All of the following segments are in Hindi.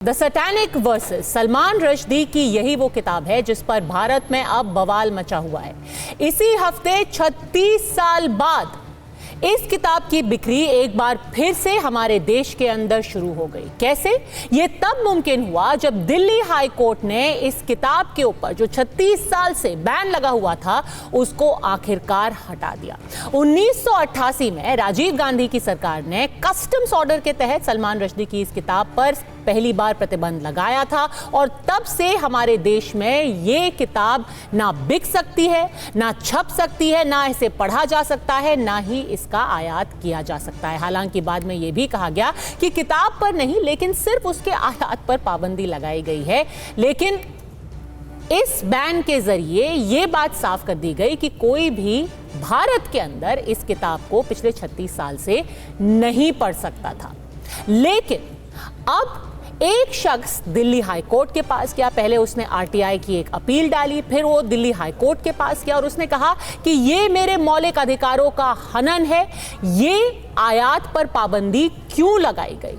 The satanic versus Salman Rushdie की यही वो किताब है जिस पर भारत में अब बवाल मचा हुआ है। इसी हफ्ते 36 साल बाद इस किताब की बिक्री एक बार फिर से हमारे देश के अंदर शुरू हो गई। कैसे? ये तब मुमकिन हुआ जब दिल्ली हाई कोर्ट ने इस किताब के ऊपर जो 36 साल से बैन लगा हुआ था उसको आखिरकार हटा दिया। 1988 में राजीव गांधी की सरकार ने कस्टम्स ऑर्डर के तहत सलमान रश्दी की इस किताब पर पहली बार प्रतिबंध लगाया था और तब से हमारे देश में ये किताब ना बिक सकती है, ना छप सकती है, ना इसे पढ़ा जा सकता है, ना ही इसका आयात किया जा सकता है। हालांकि बाद में यह भी कहा गया कि किताब पर नहीं लेकिन सिर्फ उसके आयात पर पाबंदी लगाई गई है। लेकिन इस बैन के जरिए यह बात साफ कर दी गई कि कोई भी भारत के अंदर इस किताब को पिछले 36 साल से नहीं पढ़ सकता था। लेकिन अब एक शख्स दिल्ली हाई कोर्ट के पास गया। पहले उसने आरटीआई की एक अपील डाली, फिर वो दिल्ली हाई कोर्ट के पास गया और उसने कहा कि ये मेरे मौलिक अधिकारों का हनन है, ये आयात पर पाबंदी क्यों लगाई गई।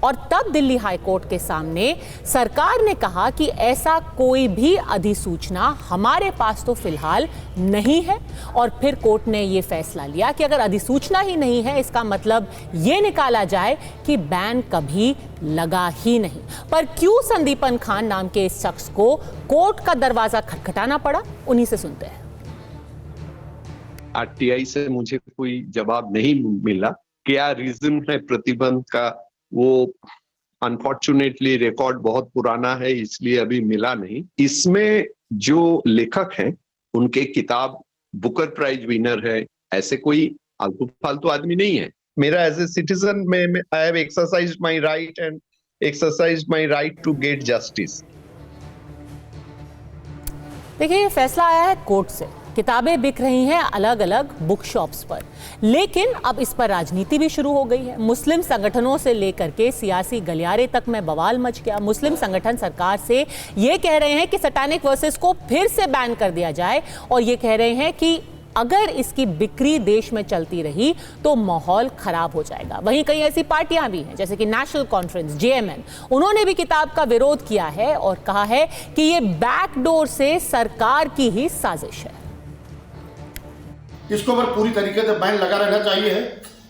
और तब दिल्ली हाई कोर्ट के सामने सरकार ने कहा कि ऐसा कोई भी अधिसूचना हमारे पास तो फिलहाल नहीं है। और फिर कोर्ट ने यह फैसला लिया कि अगर अधिसूचना ही नहीं है इसका मतलब यह निकाला जाए कि बैन कभी लगा ही नहीं। पर क्यों संदीपन खान नाम के इस शख्स को कोर्ट का दरवाजा खटखटाना पड़ा, उन्हीं से सुनते हैं। आरटीआई से मुझे कोई जवाब नहीं मिला। क्या रीजन है प्रतिबंध का, वो अनफॉर्चुनेटली रिकॉर्ड बहुत पुराना है इसलिए अभी मिला नहीं। इसमें जो लेखक हैं उनके किताब बुकर प्राइज विनर है, ऐसे कोई आलतू फालतू आदमी नहीं है। मेरा एज ए सिटीजन में I have exercised my right and exercised my right to get justice. देखिए, ये फैसला आया है कोर्ट से। किताबें बिक रही हैं अलग अलग बुक शॉप्स पर, लेकिन अब इस पर राजनीति भी शुरू हो गई है। मुस्लिम संगठनों से लेकर के सियासी गलियारे तक में बवाल मच गया। मुस्लिम संगठन सरकार से ये कह रहे हैं कि सैटेनिक वर्सेस को फिर से बैन कर दिया जाए और ये कह रहे हैं कि अगर इसकी बिक्री देश में चलती रही तो माहौल खराब हो जाएगा। वहीं कई ऐसी पार्टियां भी हैं जैसे कि नेशनल कॉन्फ्रेंस जेएमएन, उन्होंने भी किताब का विरोध किया है और कहा है कि ये बैकडोर से सरकार की ही साजिश है। इसको ऊपर पूरी तरीके से बैन लगा रहना चाहिए है,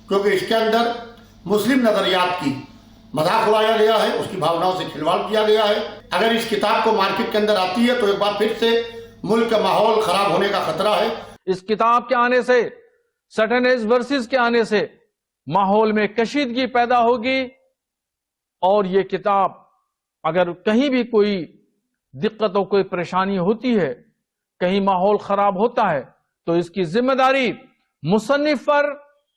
क्योंकि इसके अंदर मुस्लिम नजरियात की मजाक उड़ाया गया है, उसकी भावनाओं से खिलवाड़ किया गया है। अगर इस किताब को मार्केट के अंदर आती है तो एक बार फिर से मुल्क का माहौल खराब होने का खतरा है। इस किताब के आने से, सैटेनिक वर्सेस के आने से माहौल में कशीदगी पैदा होगी और ये किताब अगर कहीं भी कोई दिक्कत और कोई परेशानी होती है, कहीं माहौल खराब होता है तो इसकी जिम्मेदारी मुसन्निफ पर,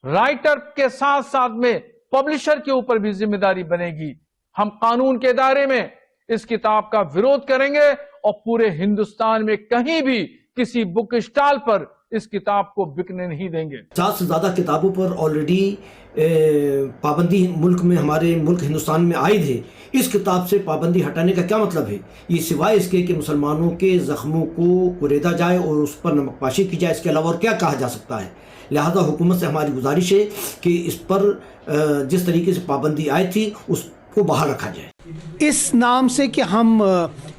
राइटर के साथ साथ में पब्लिशर के ऊपर भी जिम्मेदारी बनेगी। हम कानून के दायरे में इस किताब का विरोध करेंगे और पूरे हिंदुस्तान में कहीं भी किसी बुक स्टॉल पर इस किताब को बिकने नहीं देंगे। 50 से ज्यादा किताबों पर ऑलरेडी पाबंदी मुल्क में, हमारे मुल्क हिंदुस्तान में आई थी। इस किताब से पाबंदी हटाने का क्या मतलब है? ये सिवाय इसके कि मुसलमानों के जख्मों को कुरेदा जाए और उस पर नमकपाशी की जाए, इसके अलावा और क्या कहा जा सकता है? लिहाजा हुकूमत से हमारी गुजारिश है कि इस पर जिस तरीके से पाबंदी आई थी उसको बहाल रखा जाए। इस नाम से कि हम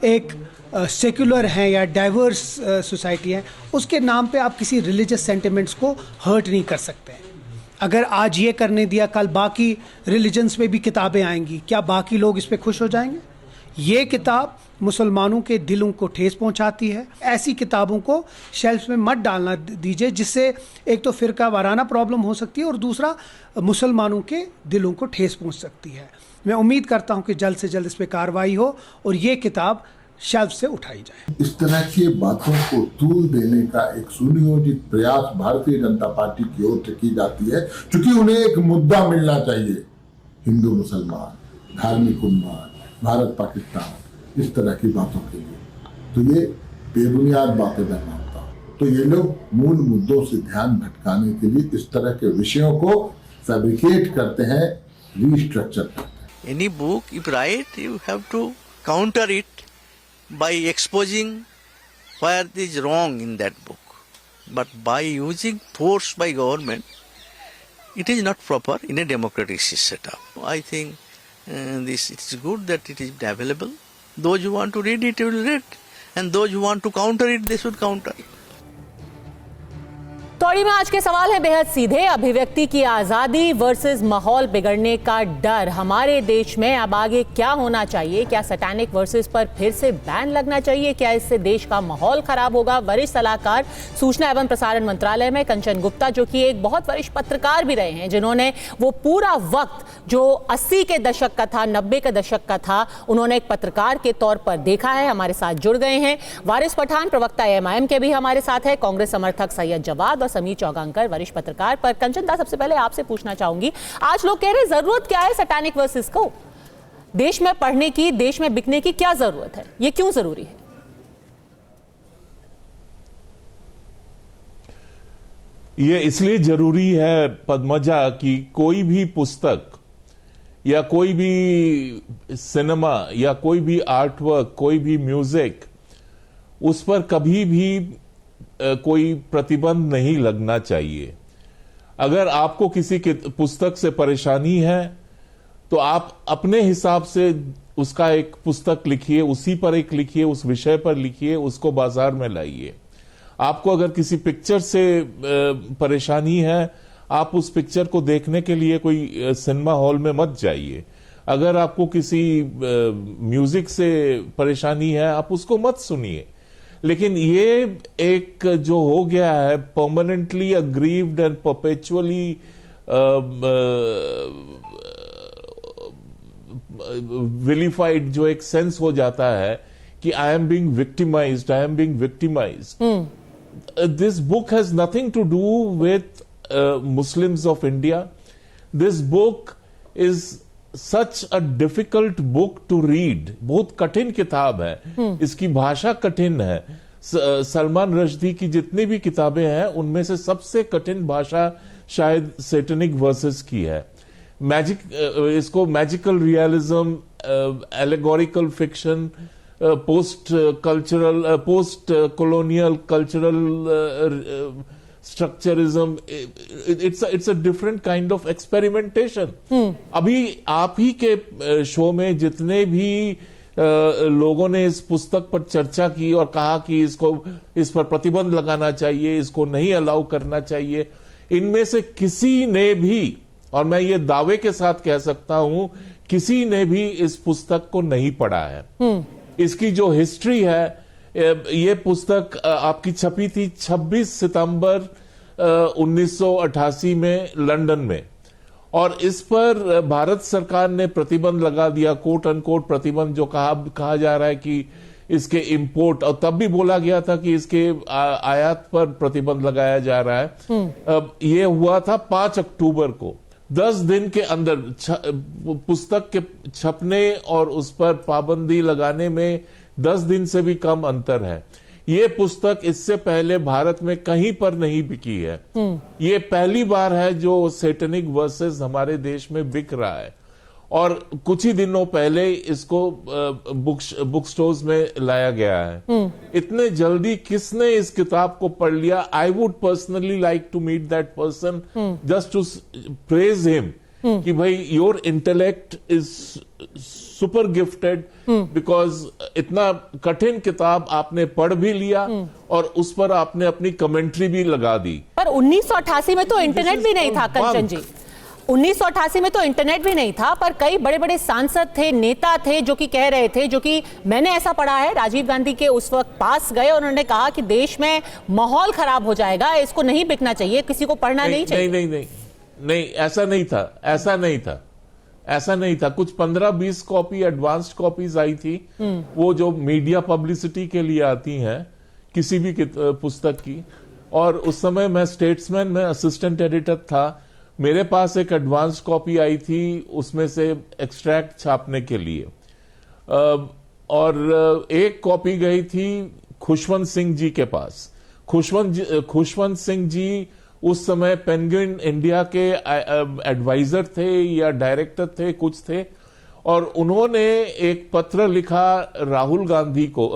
एक सेक्युलर हैं या डाइवर्स सोसाइटी है, उसके नाम पे आप किसी रिलीजियस सेंटिमेंट्स को हर्ट नहीं कर सकते हैं। अगर आज ये करने दिया, कल बाकी रिलीजन्स में भी किताबें आएंगी, क्या बाकी लोग इस पे खुश हो जाएंगे? ये किताब मुसलमानों के दिलों को ठेस पहुंचाती है। ऐसी किताबों को शेल्फ में मत डालना दीजिए, जिससे एक तो फिरका वाराना प्रॉब्लम हो सकती है और दूसरा मुसलमानों के दिलों को ठेस पहुंच सकती है। मैं उम्मीद करता हूं कि जल्द से जल्द इस पर कार्रवाई हो और ये किताब शेल्फ से उठाई जाए। इस तरह की बातों को तूल देने का एक सुनियोजित प्रयास भारतीय जनता पार्टी की ओर से की जाती है, क्योंकि उन्हें एक मुद्दा मिलना चाहिए। हिंदू मुसलमान, धार्मिक उन्माद, भारत पाकिस्तान, इस तरह की बातों के लिए तो ये बेबुनियाद बातें मैं मानता हूँ। तो ये लोग मूल मुद्दों से ध्यान भटकाने के लिए इस तरह के विषयों को फैब्रिकेट करते हैं, रीस्ट्रक्चर करते हैं। Any book you write, you have to counter it by exposing where it is wrong in that book. But by using force by government, it is not proper in a democratic setup. I think this. It is good that it is available. Those who want to read it will read, and those who want to counter it, they should counter. तौड़ी में आज के सवाल है बेहद सीधे। अभिव्यक्ति की आजादी वर्सेस माहौल बिगड़ने का डर। हमारे देश में अब आगे क्या होना चाहिए? क्या सैटेनिक वर्सेस पर फिर से बैन लगना चाहिए? क्या इससे देश का माहौल खराब होगा? वरिष्ठ सलाहकार सूचना एवं प्रसारण मंत्रालय में कंचन गुप्ता, जो कि एक बहुत वरिष्ठ पत्रकार भी रहे हैं, जिन्होंने वो पूरा वक्त जो 80 के दशक का था, 90 के दशक का था, उन्होंने एक पत्रकार के तौर पर देखा है, हमारे साथ जुड़ गए हैं। वारिस पठान, प्रवक्ता एमआईएम के भी हमारे साथ है। कांग्रेस समर्थक सैयद जवाद और समीर चौगांकर, वरिष्ठ पत्रकार। पर कंचन दा, सबसे पहले आपसे पूछना चाहूंगी, आज लोग कह रहे हैं जरूरत क्या है सैटेनिक वर्सेस को? देश में पढ़ने की, देश में बिकने की क्या जरूरत है? ये क्यों जरूरी है? ये इसलिए जरूरी है पद्मजा कि कोई भी पुस्तक या कोई भी सिनेमा या कोई भी आर्ट वर्क, कोई भी म्यूजिक, उस पर कभी भी कोई प्रतिबंध नहीं लगना चाहिए। अगर आपको किसी पुस्तक से परेशानी है तो आप अपने हिसाब से उसका एक पुस्तक लिखिए, उसी पर एक लिखिए, उस विषय पर लिखिए, उसको बाजार में लाइए। आपको अगर किसी पिक्चर से परेशानी है, आप उस पिक्चर को देखने के लिए कोई सिनेमा हॉल में मत जाइए। अगर आपको किसी म्यूजिक से परेशानी है, आप उसको मत सुनिए। लेकिन ये एक जो हो गया है permanently aggrieved and perpetually vilified जो एक सेंस हो जाता है कि I am being victimised, I am being victimised. This book has nothing to do with Muslims of India. This book is such a difficult book to read. बहुत कठिन किताब है, इसकी भाषा कठिन है। सलमान रश्दी की जितनी भी किताबें हैं उनमें से सबसे कठिन भाषा शायद सैटेनिक वर्सेस की है। इसको magical realism, allegorical fiction, post colonial cultural structuralism, it's a different kind of experimentation. अभी आप ही के शो में जितने भी लोगों ने इस पुस्तक पर चर्चा की और कहा कि इस पर प्रतिबंध लगाना चाहिए, इसको नहीं अलाउ करना चाहिए, इनमें से किसी ने भी, और मैं ये दावे के साथ कह सकता हूं, किसी ने भी इस पुस्तक को नहीं पढ़ा है। इसकी जो हिस्ट्री है, ये पुस्तक आपकी छपी थी 26 सितंबर 1988 में लंदन में, और इस पर भारत सरकार ने प्रतिबंध लगा दिया, कोट अनकोट प्रतिबंध, जो कहा जा रहा है कि इसके इंपोर्ट, और तब भी बोला गया था कि इसके आयात पर प्रतिबंध लगाया जा रहा है। ये हुआ था 5 अक्टूबर को। 10 दिन के अंदर पुस्तक के छपने और उस पर पाबंदी लगाने में 10 दिन से भी कम अंतर है। ये पुस्तक इससे पहले भारत में कहीं पर नहीं बिकी है। ये पहली बार है जो सैटेनिक वर्सेस हमारे देश में बिक रहा है, और कुछ ही दिनों पहले इसको बुक स्टोर्स में लाया गया है। इतने जल्दी किसने इस किताब को पढ़ लिया? I would personally like to meet that person just to praise him कि भाई your intellect is super gifted, because इतना कठिन किताब आपने पढ़ भी लिया और उस पर आपने अपनी कमेंट्री भी लगा दी। पर 1988 में तो इंटरनेट भी नहीं था कंचन जी। 1988 में तो इंटरनेट भी नहीं था, पर कई बड़े बड़े सांसद थे, नेता थे जो कि कह रहे थे, जो कि मैंने ऐसा पढ़ा है, राजीव गांधी के उस वक्त पास गए और उन्होंने कहा कि देश में माहौल खराब हो जाएगा, इसको नहीं बिकना चाहिए, किसी को पढ़ना नहीं चाहिए। नहीं, ऐसा नहीं था। कुछ 15-20 कॉपी एडवांस्ड कॉपीज आई थी, वो जो मीडिया पब्लिसिटी के लिए आती हैं किसी भी पुस्तक की। और उस समय मैं स्टेट्समैन में असिस्टेंट एडिटर था, मेरे पास एक एडवांस कॉपी आई थी, उसमें से एक्सट्रैक्ट छापने के लिए, और एक कॉपी गई थी खुशवंत सिंह जी के पास। खुशवंत सिंह जी उस समय पेंगुइन इंडिया के एडवाइजर थे या डायरेक्टर थे, कुछ थे, और उन्होंने एक पत्र लिखा राहुल गांधी को,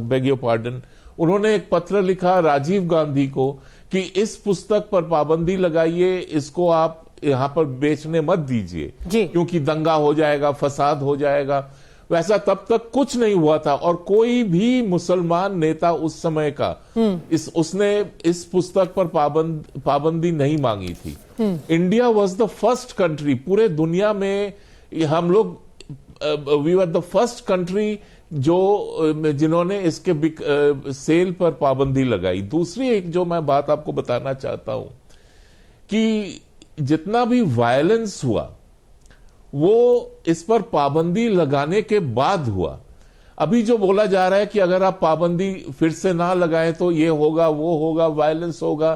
बेग योर पार्डन, उन्होंने एक पत्र लिखा राजीव गांधी को कि इस पुस्तक पर पाबंदी लगाइए, इसको आप यहाँ पर बेचने मत दीजिए जी। क्योंकि दंगा हो जाएगा, फसाद हो जाएगा। वैसा तब तक कुछ नहीं हुआ था और कोई भी मुसलमान नेता उस समय का उसने इस पुस्तक पर पाबंदी नहीं मांगी थी। India was the first country, पूरे दुनिया में हम लोग we were the first country जिन्होंने इसके सेल पर पाबंदी लगाई। दूसरी एक जो मैं बात आपको बताना चाहता हूं कि जितना भी वायलेंस हुआ वो इस पर पाबंदी लगाने के बाद हुआ। अभी जो बोला जा रहा है कि अगर आप पाबंदी फिर से ना लगाएं तो ये होगा, वो होगा, वायलेंस होगा,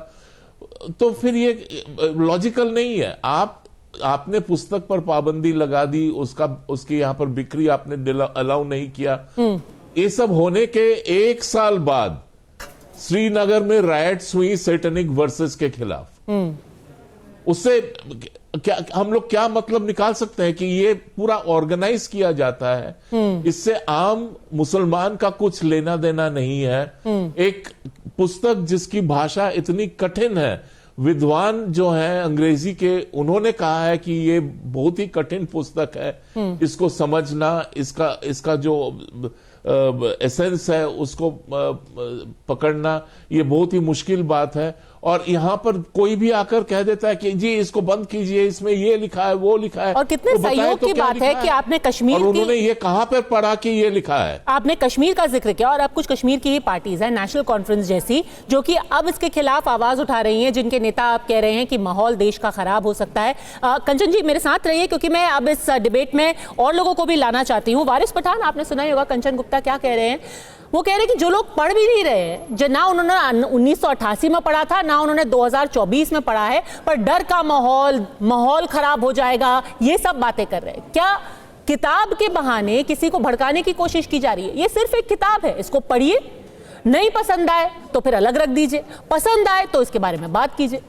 तो फिर ये लॉजिकल नहीं है। आपने पुस्तक पर पाबंदी लगा दी, उसकी यहां पर बिक्री आपने अलाउ नहीं किया। ये सब होने के 1 साल बाद श्रीनगर में राइट्स हुई सैटेनिक वर्सेस के खिलाफ। उससे क्या हम लोग क्या मतलब निकाल सकते हैं कि ये पूरा ऑर्गेनाइज किया जाता है, इससे आम मुसलमान का कुछ लेना देना नहीं है। एक पुस्तक जिसकी भाषा इतनी कठिन है, विद्वान जो हैं अंग्रेजी के, उन्होंने कहा है कि ये बहुत ही कठिन पुस्तक है, इसको समझना, इसका जो एसेंस है उसको पकड़ना ये बहुत ही मुश्किल बात है। और यहां पर कोई भी आकर कह देता है कि जी इसको बंद कीजिए, इसमें ये लिखा है, वो लिखा है। और कितने सहयोग की बात है कि आपने कश्मीर और उन्होंने ये कहां पर पढ़ा कि ये लिखा है। आपने कश्मीर का जिक्र किया और अब कुछ कश्मीर की ही पार्टीज है, नेशनल कॉन्फ्रेंस जैसी, जो कि अब इसके खिलाफ आवाज उठा रही हैं, जिनके नेता आप कह रहे हैं कि माहौल देश का खराब हो सकता है। कंचन जी मेरे साथ रहिए क्योंकि मैं अब इस डिबेट में और लोगों को भी लाना चाहती हूँ। वारिस पठान, आपने सुना ही होगा कंचन गुप्ता क्या कह रहे हैं। वो कह रहे हैं कि जो लोग पढ़ भी नहीं रहे हैं, जो ना उन्होंने 1988 में पढ़ा था, ना उन्होंने 2024 में पढ़ा है, पर डर का माहौल खराब हो जाएगा, ये सब बातें कर रहे हैं। क्या किताब के बहाने किसी को भड़काने की कोशिश की जा रही है? ये सिर्फ एक किताब है, इसको पढ़िए, नहीं पसंद आए तो फिर अलग रख दीजिए, पसंद आए तो इसके बारे में बात कीजिए।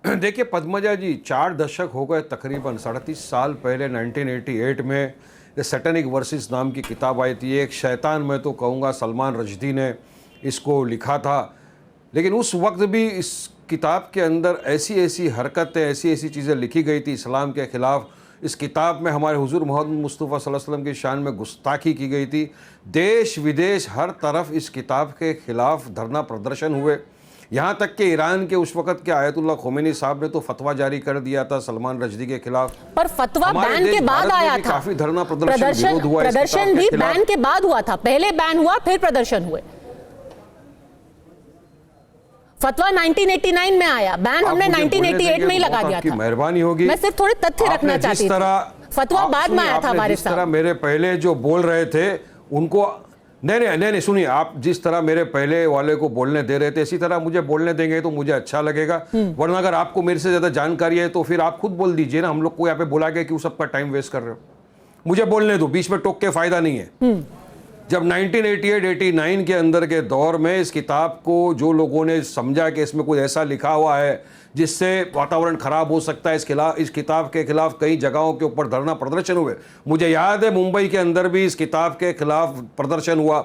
देखिए पद्मजा जी, 4 दशक हो गए तकरीबन, 37 साल पहले 1988 में सैटेनिक वर्सेस नाम की किताब आई थी। एक शैतान, मैं तो कहूँगा सलमान रश्दी ने इसको लिखा था। लेकिन उस वक्त भी इस किताब के अंदर ऐसी ऐसी हरकतें, ऐसी ऐसी चीज़ें लिखी गई थी इस्लाम के ख़िलाफ़। इस किताब में हमारे हुजूर मोहम्मद मुस्तफ़ा सल्लल्लाहु अलैहि वसल्लम की शान में गुस्ताखी की गई थी। देश विदेश हर तरफ इस किताब के ख़िलाफ़ धरना प्रदर्शन हुए। यहाँ तक कि ईरान के उस वक़्त के आयतुल्लाह खोमेनी साहब ने तो फतवा जारी कर दिया था सलमान रश्दी के खिलाफ। पर फतवा बैन के बाद आया था, काफी धरना प्रदर्शन भी बैन के बाद हुआ था। पहले बैन हुआ फिर प्रदर्शन हुए। फतवा 1989 में आया, बैन हमने 1988 में ही लगा दिया था। मेहरबानी होगी, मैं सिर्फ थोड़े तथ्य रखना चाहती थी। फतवा बाद में आया था हमारे साथ। जिस तरह मेरे पहले जो बोल रहे थे उनको नहीं सुनिए, आप जिस तरह मेरे पहले वाले को बोलने दे रहे थे इसी तरह मुझे बोलने देंगे तो मुझे अच्छा लगेगा। वरना अगर आपको मेरे से ज्यादा जानकारी है तो फिर आप खुद बोल दीजिए ना। हम लोग को यहाँ पे बुला के क्यों सबका टाइम वेस्ट कर रहे हो? मुझे बोलने दो, बीच में टोक के फायदा नहीं है। जब 1988-89 के अंदर के दौर में इस किताब को जो लोगों ने समझा कि इसमें कुछ ऐसा लिखा हुआ है जिससे वातावरण खराब हो सकता है, इस किताब के खिलाफ कई जगहों के ऊपर धरना प्रदर्शन हुए। मुझे याद है मुंबई के अंदर भी इस किताब के खिलाफ प्रदर्शन हुआ।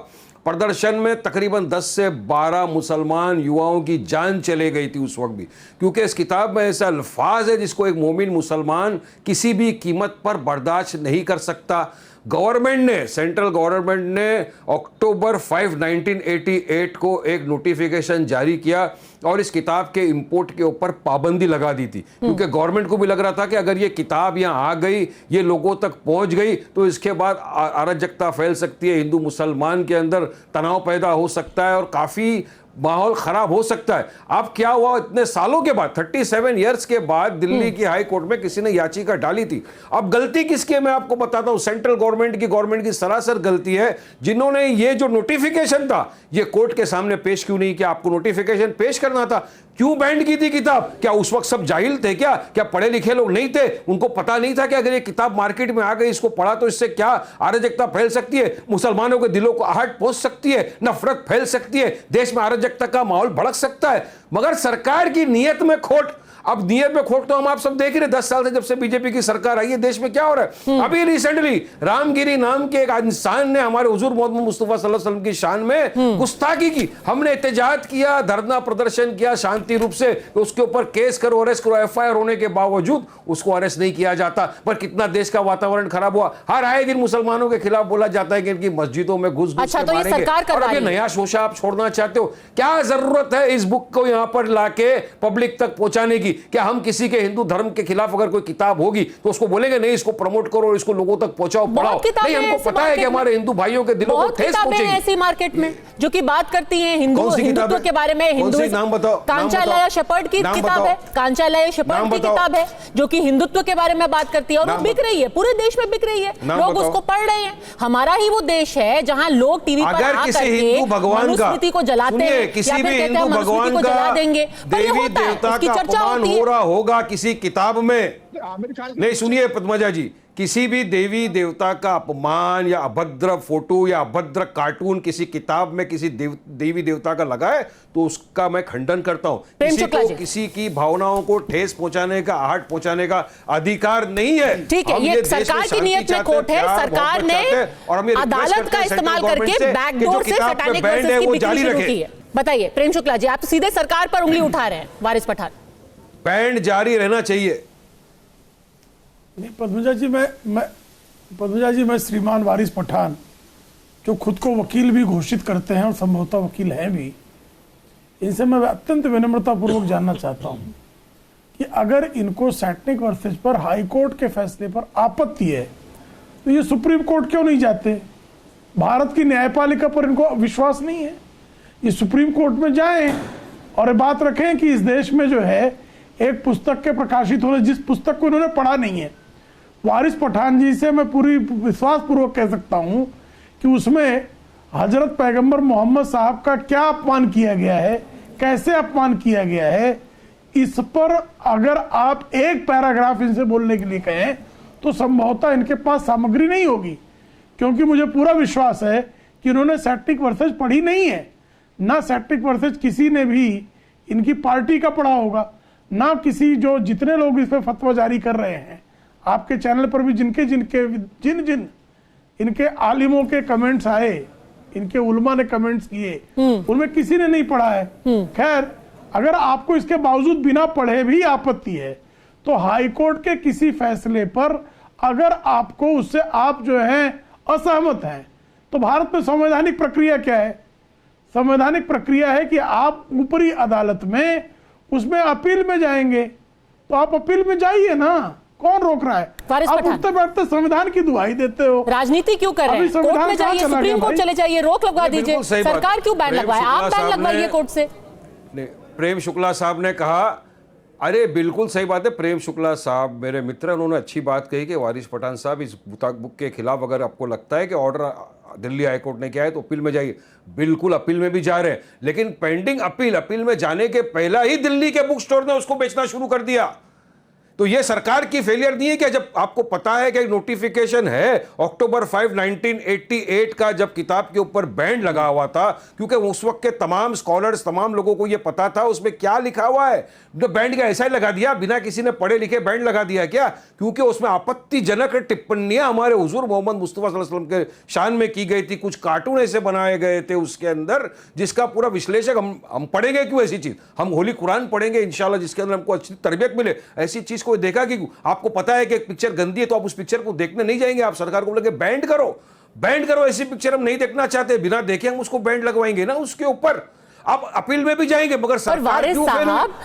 प्रदर्शन में तकरीबन 10 से 12 मुसलमान युवाओं की जान चले गई थी उस वक्त भी, क्योंकि इस किताब में ऐसा अल्फाज है जिसको एक मोमिन मुसलमान किसी भी कीमत पर बर्दाश्त नहीं कर सकता। गवर्नमेंट ने, सेंट्रल गवर्नमेंट ने अक्टूबर 5, 1988 को एक नोटिफिकेशन जारी किया और इस किताब के इंपोर्ट के ऊपर पाबंदी लगा दी थी, क्योंकि गवर्नमेंट को भी लग रहा था कि अगर ये किताब यहाँ आ गई, ये लोगों तक पहुँच गई तो इसके बाद अराजकता फैल सकती है, हिंदू मुसलमान के अंदर तनाव पैदा हो सकता है और काफ़ी माहौल खराब हो सकता है। अब क्या हुआ, इतने सालों के बाद 37 इयर्स के बाद दिल्ली की हाई कोर्ट में किसी ने याचिका डाली थी। अब गलती किसकी है मैं आपको बताता हूं। सेंट्रल गवर्नमेंट की सरासर गलती है, जिन्होंने ये जो नोटिफिकेशन था ये कोर्ट के सामने पेश क्यों नहीं किया? आपको नोटिफिकेशन पेश करना था। क्यों बैंड की थी किताब? क्या उस वक्त सब जाहिल थे? क्या पढ़े लिखे लोग नहीं थे? उनको पता नहीं था कि अगर ये किताब मार्केट में आ गई, इसको पढ़ा तो इससे क्या अराजकता फैल सकती है, मुसलमानों के दिलों को आहट पहुंच सकती है, नफरत फैल सकती है, देश में अराजकता का माहौल भड़क सकता है। मगर सरकार की नीयत में खोट। अब नियत में खोट तो हम आप सब देख रहे 10 साल से, जब से बीजेपी की सरकार आई है देश में क्या हो रहा है। अभी रिसेंटली रामगिरी नाम के एक इंसान ने हमारे हुजूर मोहम्मद मुस्तफा सल्लल्लाहु अलैहि वसल्लम की शान में गुस्ताखी की। हमने एहतजाज किया, धरना प्रदर्शन किया शांति रूप से, उसके ऊपर केस करो, अरेस्ट करो, एफआईआर होने के बावजूद उसको अरेस्ट नहीं किया जाता। पर कितना देश का वातावरण खराब हुआ। हर आए दिन मुसलमानों के खिलाफ बोला जाता है कि इनकी मस्जिदों में घुस अच्छा, के तो ये मारेंगे। सरकार कर और रही अब ये है। नया शोशा आप छोड़ना चाहते हो? क्या जरूरत है इस बुक को यहाँ पर लाके पब्लिक तक पहुंचाने की? क्या हम किसी के हिंदू धर्म के खिलाफ अगर कोई किताब होगी तो उसको बोलेंगे नहीं इसको प्रमोट करो, इसको लोगों तक पहुंचाओ, पढ़ाओ? नहीं, हमको पता है कि हमारे हिंदू भाइयों के दिलों को ठेस पहुंचेगी। ऐसी मार्केट में जो कि बात करती हैं हिंदुत्व के बारे में। नाम बताओ। कांचालया शेपर्ड की किताब है, कांचालया शेपर्ड की किताब है जो कि हिंदुत्व के बारे में बात करती है और वो बिक रही है, पूरे देश में बिक रही है, लोग उसको पढ़ रहे हैं। हमारा ही वो देश है जहां लोग टीवी पर अगर किसी हिंदू भगवान का को जलाते हैं, किसी भी हिंदू भगवान का देवी देवता का अपमान हो रहा होगा किसी किताब में, नहीं सुनिए पद्मजा जी, किसी भी देवी देवता का अपमान या अभद्र फोटो या अभद्र कार्टून किसी किताब में किसी देवी देवता का लगा है तो उसका मैं खंडन करता हूं। किसी को किसी की भावनाओं को ठेस पहुंचाने का, आहट पहुंचाने का अधिकार नहीं है। ठीक है, ये सरकार की नीयत में खोट है। सरकार ने अदालत का इस्तेमाल करके बैकडोर से सैटेनिक वर्सेस की बिक्री शुरू की है। बताइए प्रेम शुक्ला जी, आप तो सीधे सरकार पर उंगली उठा रहे हैं। वारिस पठान, बैन जारी रहना चाहिए। नहीं पद्मजा जी, मैं श्रीमान वारिस पठान जो खुद को वकील भी घोषित करते हैं और संभवतः वकील हैं भी, इनसे मैं अत्यंत विनम्रतापूर्वक जानना चाहता हूं कि अगर इनको सैटेनिक वर्सेस पर हाई कोर्ट के फैसले पर आपत्ति है तो ये सुप्रीम कोर्ट क्यों नहीं जाते? भारत की न्यायपालिका पर इनको विश्वास नहीं है? ये सुप्रीम कोर्ट में जाएं और ये बात रखें कि इस देश में जो है एक पुस्तक के प्रकाशित होने, जिस पुस्तक को इन्होंने पढ़ा नहीं है, वारिस पठान जी से मैं पूरी विश्वास पूर्वक कह सकता हूं कि उसमें हजरत पैगंबर मोहम्मद साहब का क्या अपमान किया गया है, कैसे अपमान किया गया है, इस पर अगर आप एक पैराग्राफ इनसे बोलने के लिए कहें तो संभवतः इनके पास सामग्री नहीं होगी। क्योंकि मुझे पूरा विश्वास है कि इन्होंने सैटेनिक वर्सेस पढ़ी नहीं है, ना सैटेनिक वर्सेस किसी ने भी इनकी पार्टी का पढ़ा होगा, ना किसी जो जितने लोग इस पर फतवा जारी कर रहे हैं। आपके चैनल पर भी जिन इनके आलिमों के कमेंट्स आए, इनके उलमा ने कमेंट्स किए, उनमें किसी ने नहीं पढ़ा है। खैर, अगर आपको इसके बावजूद बिना पढ़े भी आपत्ति है तो हाई कोर्ट के किसी फैसले पर अगर आपको उससे आप जो है असहमत हैं तो भारत में संवैधानिक प्रक्रिया क्या है? संवैधानिक प्रक्रिया है कि आप ऊपरी अदालत में उसमें अपील में जाएंगे, तो आप अपील में जाइए ना, कौन रोक रहा है? आप उठते बैठते संविधान की दुहाई देते हो, राजनीति क्यों कर रहे हैं? कोर्ट में जाइए, सुप्रीम कोर्ट चले जाइए, रोक लगवा दीजिए। सरकार क्यों बैन लगवाए? आप बैन लगवाइए कोर्ट से। प्रेम शुक्ला साहब ने कहा, अरे बिल्कुल सही बात है। प्रेम शुक्ला साहब मेरे मित्र, उन्होंने अच्छी बात कही कि वारिस पठान साहब इस बुक के खिलाफ अगर आपको लगता है कि ऑर्डर दिल्ली हाईकोर्ट ने किया है तो अपील में जाइए। बिल्कुल अपील में भी जा रहे हैं, लेकिन पेंडिंग अपील में जाने के पहला ही दिल्ली के बुक स्टोर ने उसको बेचना शुरू कर दिया। तो यह सरकार की फेलियर नहीं है क्या? जब आपको पता है कि नोटिफिकेशन है अक्टूबर 5, 1988 का, जब किताब के ऊपर बैन लगा हुआ था, क्योंकि उस वक्त के तमाम स्कॉलर्स, तमाम लोगों को यह पता था उसमें क्या लिखा हुआ है। बैंड का ऐसा ही लगा दिया, बिना किसी ने पढ़े लिखे बैंड लगा दिया क्या? क्योंकि उसमें आपत्तिजनक टिप्पणियां हमारे हुजूर मोहम्मद मुस्तफा सल्लल्लाहु अलैहि वसल्लम के शान में की गई थी। कुछ कार्टून ऐसे बनाए गए थे उसके अंदर जिसका पूरा विश्लेषक हम पढ़ेंगे क्यों ऐसी चीज? हम होली कुरान पढ़ेंगे इंशाल्लाह, जिसके अंदर हमको अच्छी तरबियत मिले। ऐसी चीज को देखा कि आपको पता है कि एक पिक्चर गंदी है तो आप उस पिक्चर को देखने नहीं जाएंगे, आप सरकार को बोलेंगे बैंड करो, ऐसी पिक्चर हम नहीं देखना चाहते, बिना देखे हम उसको बैंड लगवाएंगे ना उसके ऊपर। आप अपील में भी जाएंगे, मगर सरकार क्यों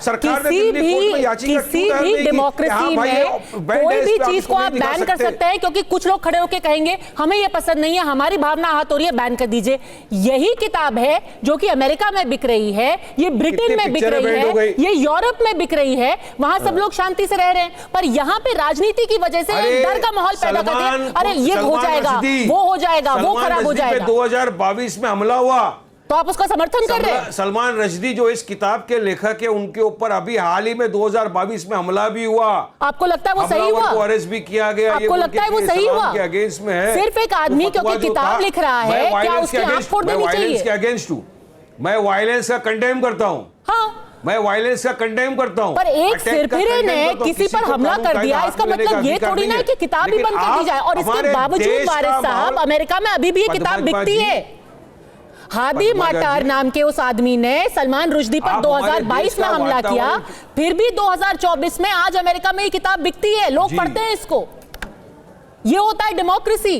सरकार ने दिल्ली कोर्ट में याचिका किसी भी डेमोक्रेसी में कोई भी चीज को आप बैन कर सकते हैं, क्योंकि कुछ लोग खड़े होकर कहेंगे हमें ये पसंद नहीं है, हमारी भावना आहत हो रही है, बैन कर दीजिए। यही किताब है जो कि अमेरिका में बिक रही है, ये ब्रिटेन में बिक रही है, ये यूरोप में बिक रही है, वहां सब लोग शांति से रह रहे हैं। पर यहाँ पे राजनीति की वजह से डर का माहौल पैदा कर दिया, अरे ये हो जाएगा, वो हो जाएगा, वो खराब हो जाएगा। 2022 में हमला हुआ तो आप उसका समर्थन कर रहे हैं? सलमान रश्दी जो इस किताब के लेखक है, उनके ऊपर अभी हाल ही में 2022 में हमला भी हुआ। आपको लगता है वो सही हुआ? अरेस्ट भी किया गया। आपको लगता है वो सही हुआ? के अगेंस्ट में है। सिर्फ एक आदमी क्योंकि किताब लिख रहा है, क्या उसकी आंख फोड़ देनी चाहिए? मैं वायलेंस का कंडेम करता हूं। हाँ, मैं वायलेंस का कंडेम करता हूं, पर एक अटैक का सिरफिरे condemn ने करता हूं, किसी पर को हमला कानून कर कायदा दिया, हाथ इसका में लेने मतलब का ये अधिकार थोड़ी ना है है। कि किताब ही लेकिन बंद कर दी जाए। और इसके हमारे बावजूद देश वारिस का साहब, माहौल- अमेरिका में अभी भी ये किताब पद्मा बिकती जी, है। हादी पद्मा माटार जी, नाम के उस आदमी ने सलमान रुश्दी पर आप हमारे 2022 देश में का हमला किया, वातावरण- फिर भी 2024 में आज अमेरिका में ये किताब बिकती है, लोग जी। पढ़ते हैं इसको। ये होता है डेमोक्रेसी।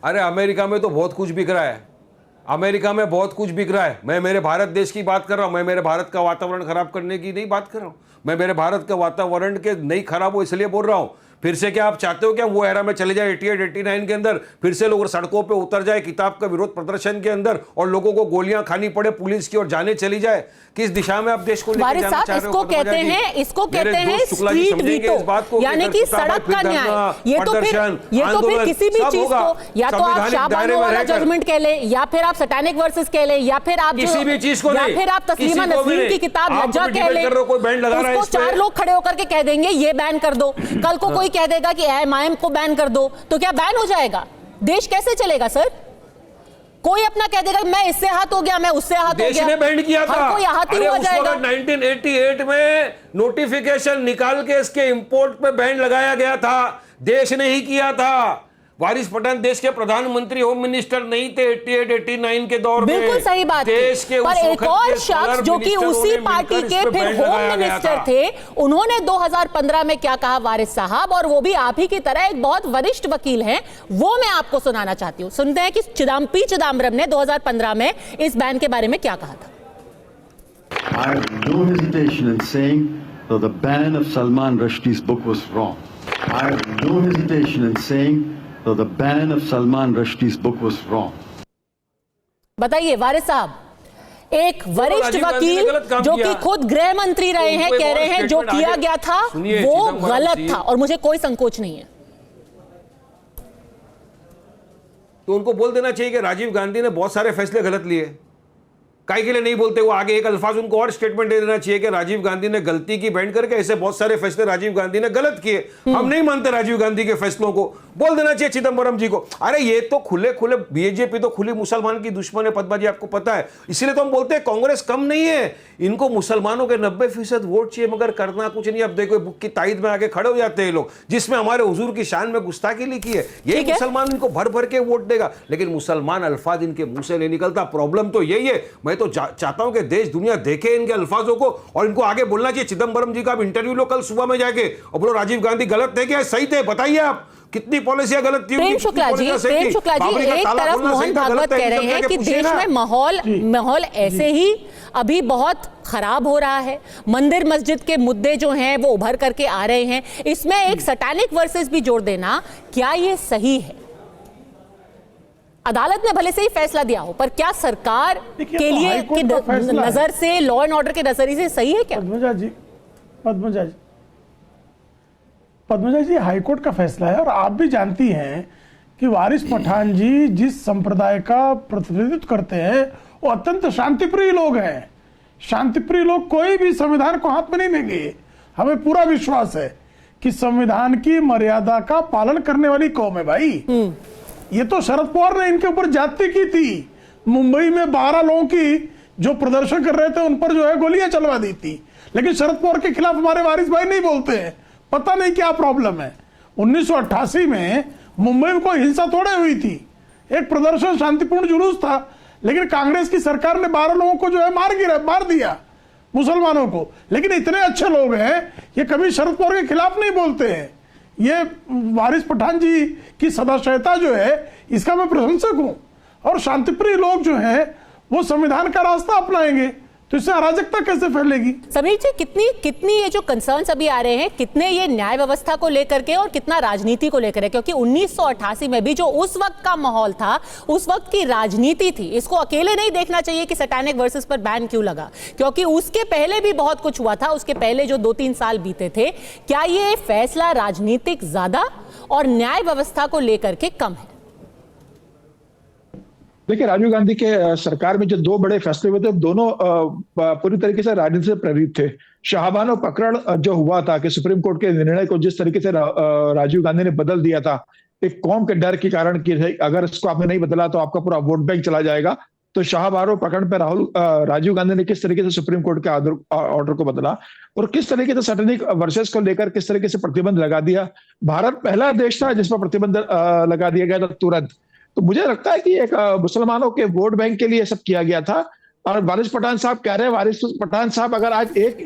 अरे अमेरिका में तो बहुत कुछ बिक रहा है, अमेरिका में बहुत कुछ बिक रहा है। मैं मेरे भारत देश की बात कर रहा हूं, मैं मेरे भारत का वातावरण खराब करने की नहीं बात कर रहा हूं। मैं मेरे भारत का वातावरण के नहीं खराब हो इसलिए बोल रहा हूं। फिर से क्या आप चाहते हो क्या वो एरा में चले जाए 88 89 के अंदर, फिर से लोग सड़कों पे उतर जाए किताब का विरोध प्रदर्शन के अंदर और लोगों को गोलियां खानी पड़े पुलिस की और जाने चली जाए? किस दिशा में आप देश को लेकर वारिस जाना साहब, चाह रहे हो? इसको पद्मा कहते जी? हैं, इसको मेरे कहते हैं दोस्त शुक्ला जी स्ट्रीट समझेंगे वीटो, इस बात को, यानी कि सड़क का न्याय। ये तो फिर किसी भी चीज को, या तो आप शाहबानो वाला जजमेंट कह ले, या फिर आप सैटेनिक वर्सेस कह ले, या फिर आप किसी भी चीज को या नहीं, फिर आप तस्लीमा किसी को भी नसरीन की नहीं। किताब आप लज्जा भी कह डिबेट ले, कर रहे हो, कोई बैंड लगा रहा है उसको इस पे। 4 लोग खड़े होकर के कह देंगे ये बैन कर दो, कल को कोई कह देगा कि एमआईएम को बैन कर दो, तो क्या बैन हो जाएगा? देश कैसे चलेगा सर? कोई अपना कह देगा मैं इससे हाथ हो गया, मैं उससे हाथ हो देश गया, ने बैंड किया था। हर कोई हाथ ही अरे हो उस जाएगा। वक्त 1988 में नोटिफिकेशन निकाल के इसके इंपोर्ट पे बैन लगाया गया था, देश ने ही किया था। वारिस पठान देश के प्रधानमंत्री होम मिनिस्टर नहीं थे 88 89 के दौर में। बिल्कुल सही बात है। देश के पर उस एक वक्त और के शख्स सोलर जो कि मिनिस्टरों उसी ने पार्टी मिलकर के इस पे फिर बैन होम लगाया गया मिनिस्टर था। थे, उन्होंने 2015 में क्या कहा वारिस साहब, और वो भी आप ही की तरह एक बहुत वरिष्ठ वकील हैं, वो मैं आपको सुनाना चाहती हूं। सुनते हैं कि चिदम्बरम ने 2015 में इस बैन के बारे में क्या कहा था। I have no hesitation in saying that the ban of Salman Rushdie's book was wrong. I have no hesitation in saying that the ban of Salman Rushdie's book was wrong. बताइए वारिस साहब, एक वरिष्ठ राजीव गांधी ने वकील गलत काम जो कि किया। खुद गृह मंत्री रहे हैं, उनको एक कह और रहे हैं जो स्टेटमेंट किया आगे- गया था सुनिए, वो चिदम्बरम गलत जी। था, और मुझे कोई संकोच नहीं है। तो उनको बोल देना चाहिए कि राजीव गांधी ने बहुत सारे फैसले गलत लिए। काहे के लिए नहीं बोलते? वो आगे एक अल्फाज उनको और स्टेटमेंट दे देना चाहिए कि राजीव गांधी ने गलती की बैंड करके ऐसे बहुत सारे फैसले राजीव गांधी ने गलत किए, हम नहीं मानते राजीव गांधी के फैसलों को। बोल देना चाहिए चिदम्बरम जी को। अरे ये तो खुले खुले बीजेपी तो खुली मुसलमान की दुश्मन है पद्मा जी, आपको पता है। इसीलिए तो हम बोलते हैं कांग्रेस कम नहीं है, इनको मुसलमानों के 90% वोट चाहिए मगर करना कुछ नहीं। अब देखो बुक की ताईद में आगे खड़े हो जाते हैं लोग, जिसमें हमारे हुजूर की शान में गुस्ताखी लिखी है। यही मुसलमान इनको भर भर के वोट देगा, लेकिन मुसलमान अल्फाज इनके मुंह से नहीं निकलता। प्रॉब्लम तो यही है। मैं तो चाहता हूं कि देश दुनिया देखे इनके अल्फाजों को, और इनको आगे बोलना चाहिए। चिदम्बरम जी का इंटरव्यू लो कल सुबह में जाके और बोलो राजीव गांधी गलत थे क्या सही थे? बताइए आप कितनी पॉलिसियां गलत थी। प्रेम शुक्ला जी, एक तरफ मोहन भागवत कह रहे हैं कि देश में माहौल ऐसे ही अभी बहुत खराब हो रहा है, मंदिर मस्जिद के मुद्दे जो हैं वो उभर करके आ रहे हैं, इसमें एक सैटेनिक वर्सेस भी जोड़ देना, क्या ये सही है? अदालत ने भले से ही फैसला दिया हो, पर क्या सरकार के लिए की नजर से, लॉ एंड ऑर्डर के नजरिए से सही है क्या? पद्मजा जी हाईकोर्ट का फैसला है, और आप भी जानती हैं कि वारिस पठान जी जिस संप्रदाय का प्रतिनिधित्व करते हैं वो अत्यंत शांतिप्रिय लोग हैं। शांतिप्रिय लोग कोई भी संविधान को हाथ में नहीं लेंगे। हमें पूरा विश्वास है कि संविधान की मर्यादा का पालन करने वाली कौम है भाई। ये तो शरद पवार ने इनके ऊपर ज्यादती की थी। मुंबई में 12 लोगों की जो प्रदर्शन कर रहे थे उन पर जो है गोलियां चलवा दी थी, लेकिन शरद पवार के खिलाफ हमारे वारिस भाई नहीं बोलते हैं। पता नहीं क्या प्रॉब्लम है। 1988 में मुंबई में कोई हिंसा थोड़े हुई थी, एक प्रदर्शन शांतिपूर्ण जुलूस था, लेकिन कांग्रेस की सरकार ने 12 लोगों को जो है मार दिया, मुसलमानों को। लेकिन इतने अच्छे लोग हैं, ये कभी शरद पवार के खिलाफ नहीं बोलते हैं। ये वारिस पठान जी की सदाशयता जो है इसका मैं प्रशंसक हूं, और शांतिप्रिय लोग जो हैं वो संविधान का रास्ता अपनाएंगे, तो इससे अराजकता कैसे फैलेगी? समीर जी, कितनी ये जो कंसर्न्स अभी आ रहे हैं, कितने ये न्याय व्यवस्था को लेकर के और कितना राजनीति को लेकर है? क्योंकि 1988 में भी जो उस वक्त का माहौल था, उस वक्त की राजनीति थी, इसको अकेले नहीं देखना चाहिए कि सैटेनिक वर्सेस पर बैन क्यों लगा, क्योंकि उसके पहले भी बहुत कुछ हुआ था। उसके पहले जो 2-3 साल बीते थे, क्या ये फैसला राजनीतिक ज्यादा और न्याय व्यवस्था को लेकर के कम है? देखिए, राजीव गांधी के सरकार में जो 2 बड़े फैसले हुए थे, दोनों पूरी तरीके से राजनीति से प्रेरित थे। शाहबानो पकड़ जो हुआ था कि सुप्रीम कोर्ट के निर्णय को जिस तरीके से राजीव गांधी ने बदल दिया था, एक कौम के डर के कारण कि अगर इसको आपने नहीं बदला तो आपका पूरा वोट बैंक चला जाएगा, तो शाहबानो प्रकरण पर राजीव गांधी ने किस तरीके से सुप्रीम कोर्ट के ऑर्डर को बदला और किस तरीके से सैटेनिक वर्सेस को लेकर किस तरीके से प्रतिबंध लगा दिया। भारत पहला देश था जिस पर प्रतिबंध लगा दिया गया था तुरंत। तो मुझे लगता है कि एक मुसलमानों के वोट बैंक के लिए सब किया गया था। और वारिस पठान साहब कह रहे हैं, वारिस पठान साहब अगर आज एक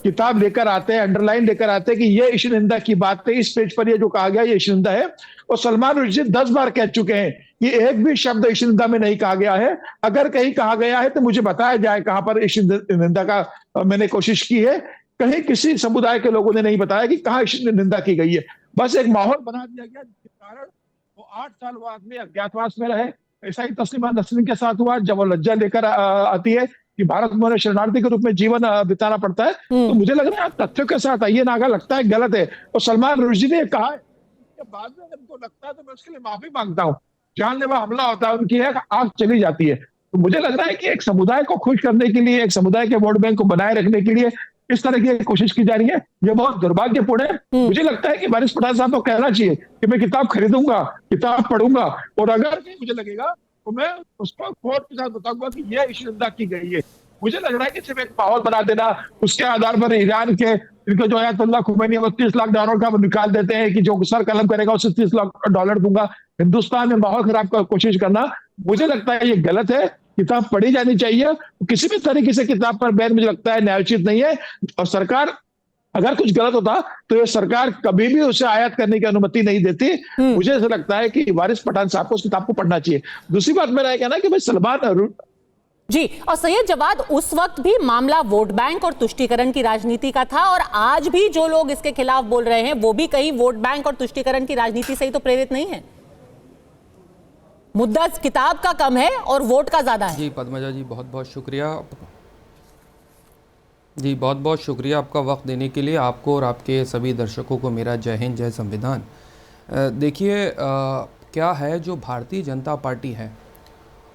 किताब लेकर आते हैं, अंडरलाइन लेकर आते हैं कि ये इश्निंदा की बात है, इस पेज पर ये जो कहा गया ये इश्निंदा है, और सलमान रुश्दी 10 बार कह चुके हैं कि एक भी शब्द इश्निंदा में नहीं कहा गया है। अगर कहीं कहा गया है तो मुझे बताया जाए कहां पर इश्निंदा का मैंने कोशिश की है। कहीं किसी समुदाय के लोगों ने नहीं बताया कि कहां निंदा की गई है। बस एक माहौल बना दिया गया जिसके कारण वो 8 साल वो आदमी अज्ञातवास में रहे। ऐसा ही तस्लीमा नसरीन के साथ हुआ जब वो लज्जा लेकर आती है कि भारत में उन्हें शरणार्थी के रूप में जीवन बिताना पड़ता है। तो मुझे लग रहा है तथ्यों के साथ आइए नागा लगता है गलत है। और सलमान रुश्दी ने कहा है कि बाद में अगर उनको लगता है तो मैं उसके लिए माफी मांगता हूँ। जानलेवा हमला होता है उनकी आंख चली जाती है। तो मुझे लग रहा है कि एक समुदाय को खुश करने के लिए, एक समुदाय के वोट बैंक को बनाए रखने के लिए इस तरह की कोशिश की जा रही है। ये बहुत दुर्भाग्यपूर्ण है। मुझे लगता है कि वारिस पठान साहब को कहना चाहिए कि मैं किताब खरीदूंगा, किताब पढ़ूंगा, और अगर मुझे लगेगा तो मैं उसको कोर्ट के साथ बताऊंगा कि यह इश्निंदा की गई है। मुझे लग रहा है कि सिर्फ एक माहौल बना देना, उसके आधार पर ईरान के इनके जो आयतुल्लाह खुमैनी वो 30 लाख डॉलर का वो निकाल देते हैं कि जो सर कलम करेगा उसे 30 लाख डॉलर दूंगा। हिंदुस्तान में माहौल खराब का कोशिश करना मुझे लगता है ये गलत है। किताब पढ़ी जानी चाहिए। किसी भी तरीके से किताब पर बैन मुझे लगता है न्यायोचित नहीं है। और सरकार अगर कुछ गलत होता तो ये सरकार कभी भी उसे आयात करने की अनुमति नहीं देती। मुझे ऐसा लगता है कि वारिस पठान साहब को उस किताब को पढ़ना चाहिए। दूसरी बात मेरा यह कहना है कि भाई सलमान जी और सैयद जवाद, उस वक्त भी मामला वोट बैंक और तुष्टीकरण की राजनीति का था, और आज भी जो लोग इसके खिलाफ बोल रहे हैं वो भी कहीं वोट बैंक और तुष्टीकरण की राजनीति से ही तो प्रेरित नहीं है। मुद्दा किताब का कम है और वोट का ज्यादा है। जी पद्मजा जी बहुत बहुत शुक्रिया। जी बहुत बहुत शुक्रिया आपका वक्त देने के लिए। आपको और आपके सभी दर्शकों को मेरा जय हिंद, जय संविधान। देखिए क्या है, जो भारतीय जनता पार्टी है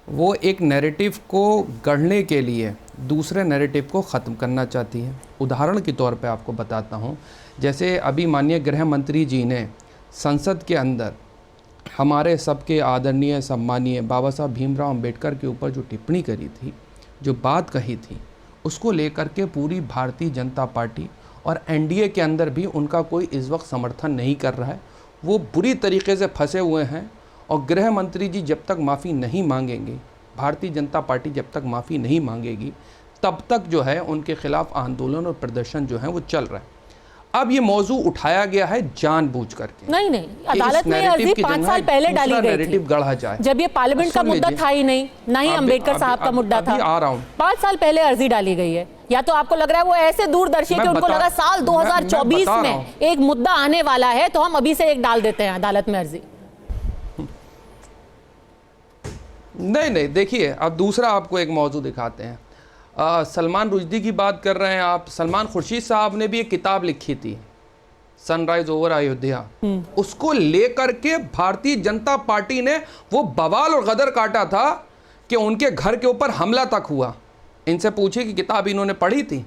वो एक नैरेटिव को गढ़ने के लिए दूसरे नैरेटिव को ख़त्म करना चाहती है। उदाहरण के तौर पे आपको बताता हूँ, जैसे अभी माननीय गृह मंत्री जी ने संसद के अंदर हमारे सबके आदरणीय सम्मानीय बाबा साहब भीमराव अंबेडकर के ऊपर जो टिप्पणी करी थी, जो बात कही थी, उसको लेकर के पूरी भारतीय जनता पार्टी और एनडीए के अंदर भी उनका कोई इस वक्त समर्थन नहीं कर रहा है। वो बुरी तरीके से फंसे हुए हैं। और गृह मंत्री जी जब तक माफ़ी नहीं मांगेंगे, भारतीय जनता पार्टी जब तक माफ़ी नहीं मांगेगी, तब तक जो है उनके खिलाफ आंदोलन और प्रदर्शन जो है वो चल रहा है। अब ये मौजू उठाया गया है जानबूझ करके। नहीं, अदालत में अर्जी 5 साल पहले डाली गई थी, गढ़ा जाए जब ये पार्लियामेंट का मुद्दा था ही नहीं, ना ही अंबेडकर साहब का मुद्दा था। आ रहा हूँ, 5 साल पहले अर्जी डाली गई है। या तो आपको लग रहा है वो ऐसे दूरदर्शी कि उनको लगा साल 2024 में एक मुद्दा आने वाला है तो हम अभी से एक डाल देते हैं अदालत में अर्जी। नहीं, देखिए अब दूसरा आपको एक मौजू दिखाते हैं। सलमान रुश्दी की बात कर रहे हैं आप। सलमान खुर्शीद साहब ने भी एक किताब लिखी थी, सनराइज ओवर अयोध्या। उसको लेकर के भारतीय जनता पार्टी ने वो बवाल और गदर काटा था कि उनके घर के ऊपर हमला तक हुआ। इनसे पूछिए कि किताब इन्होंने पढ़ी थी।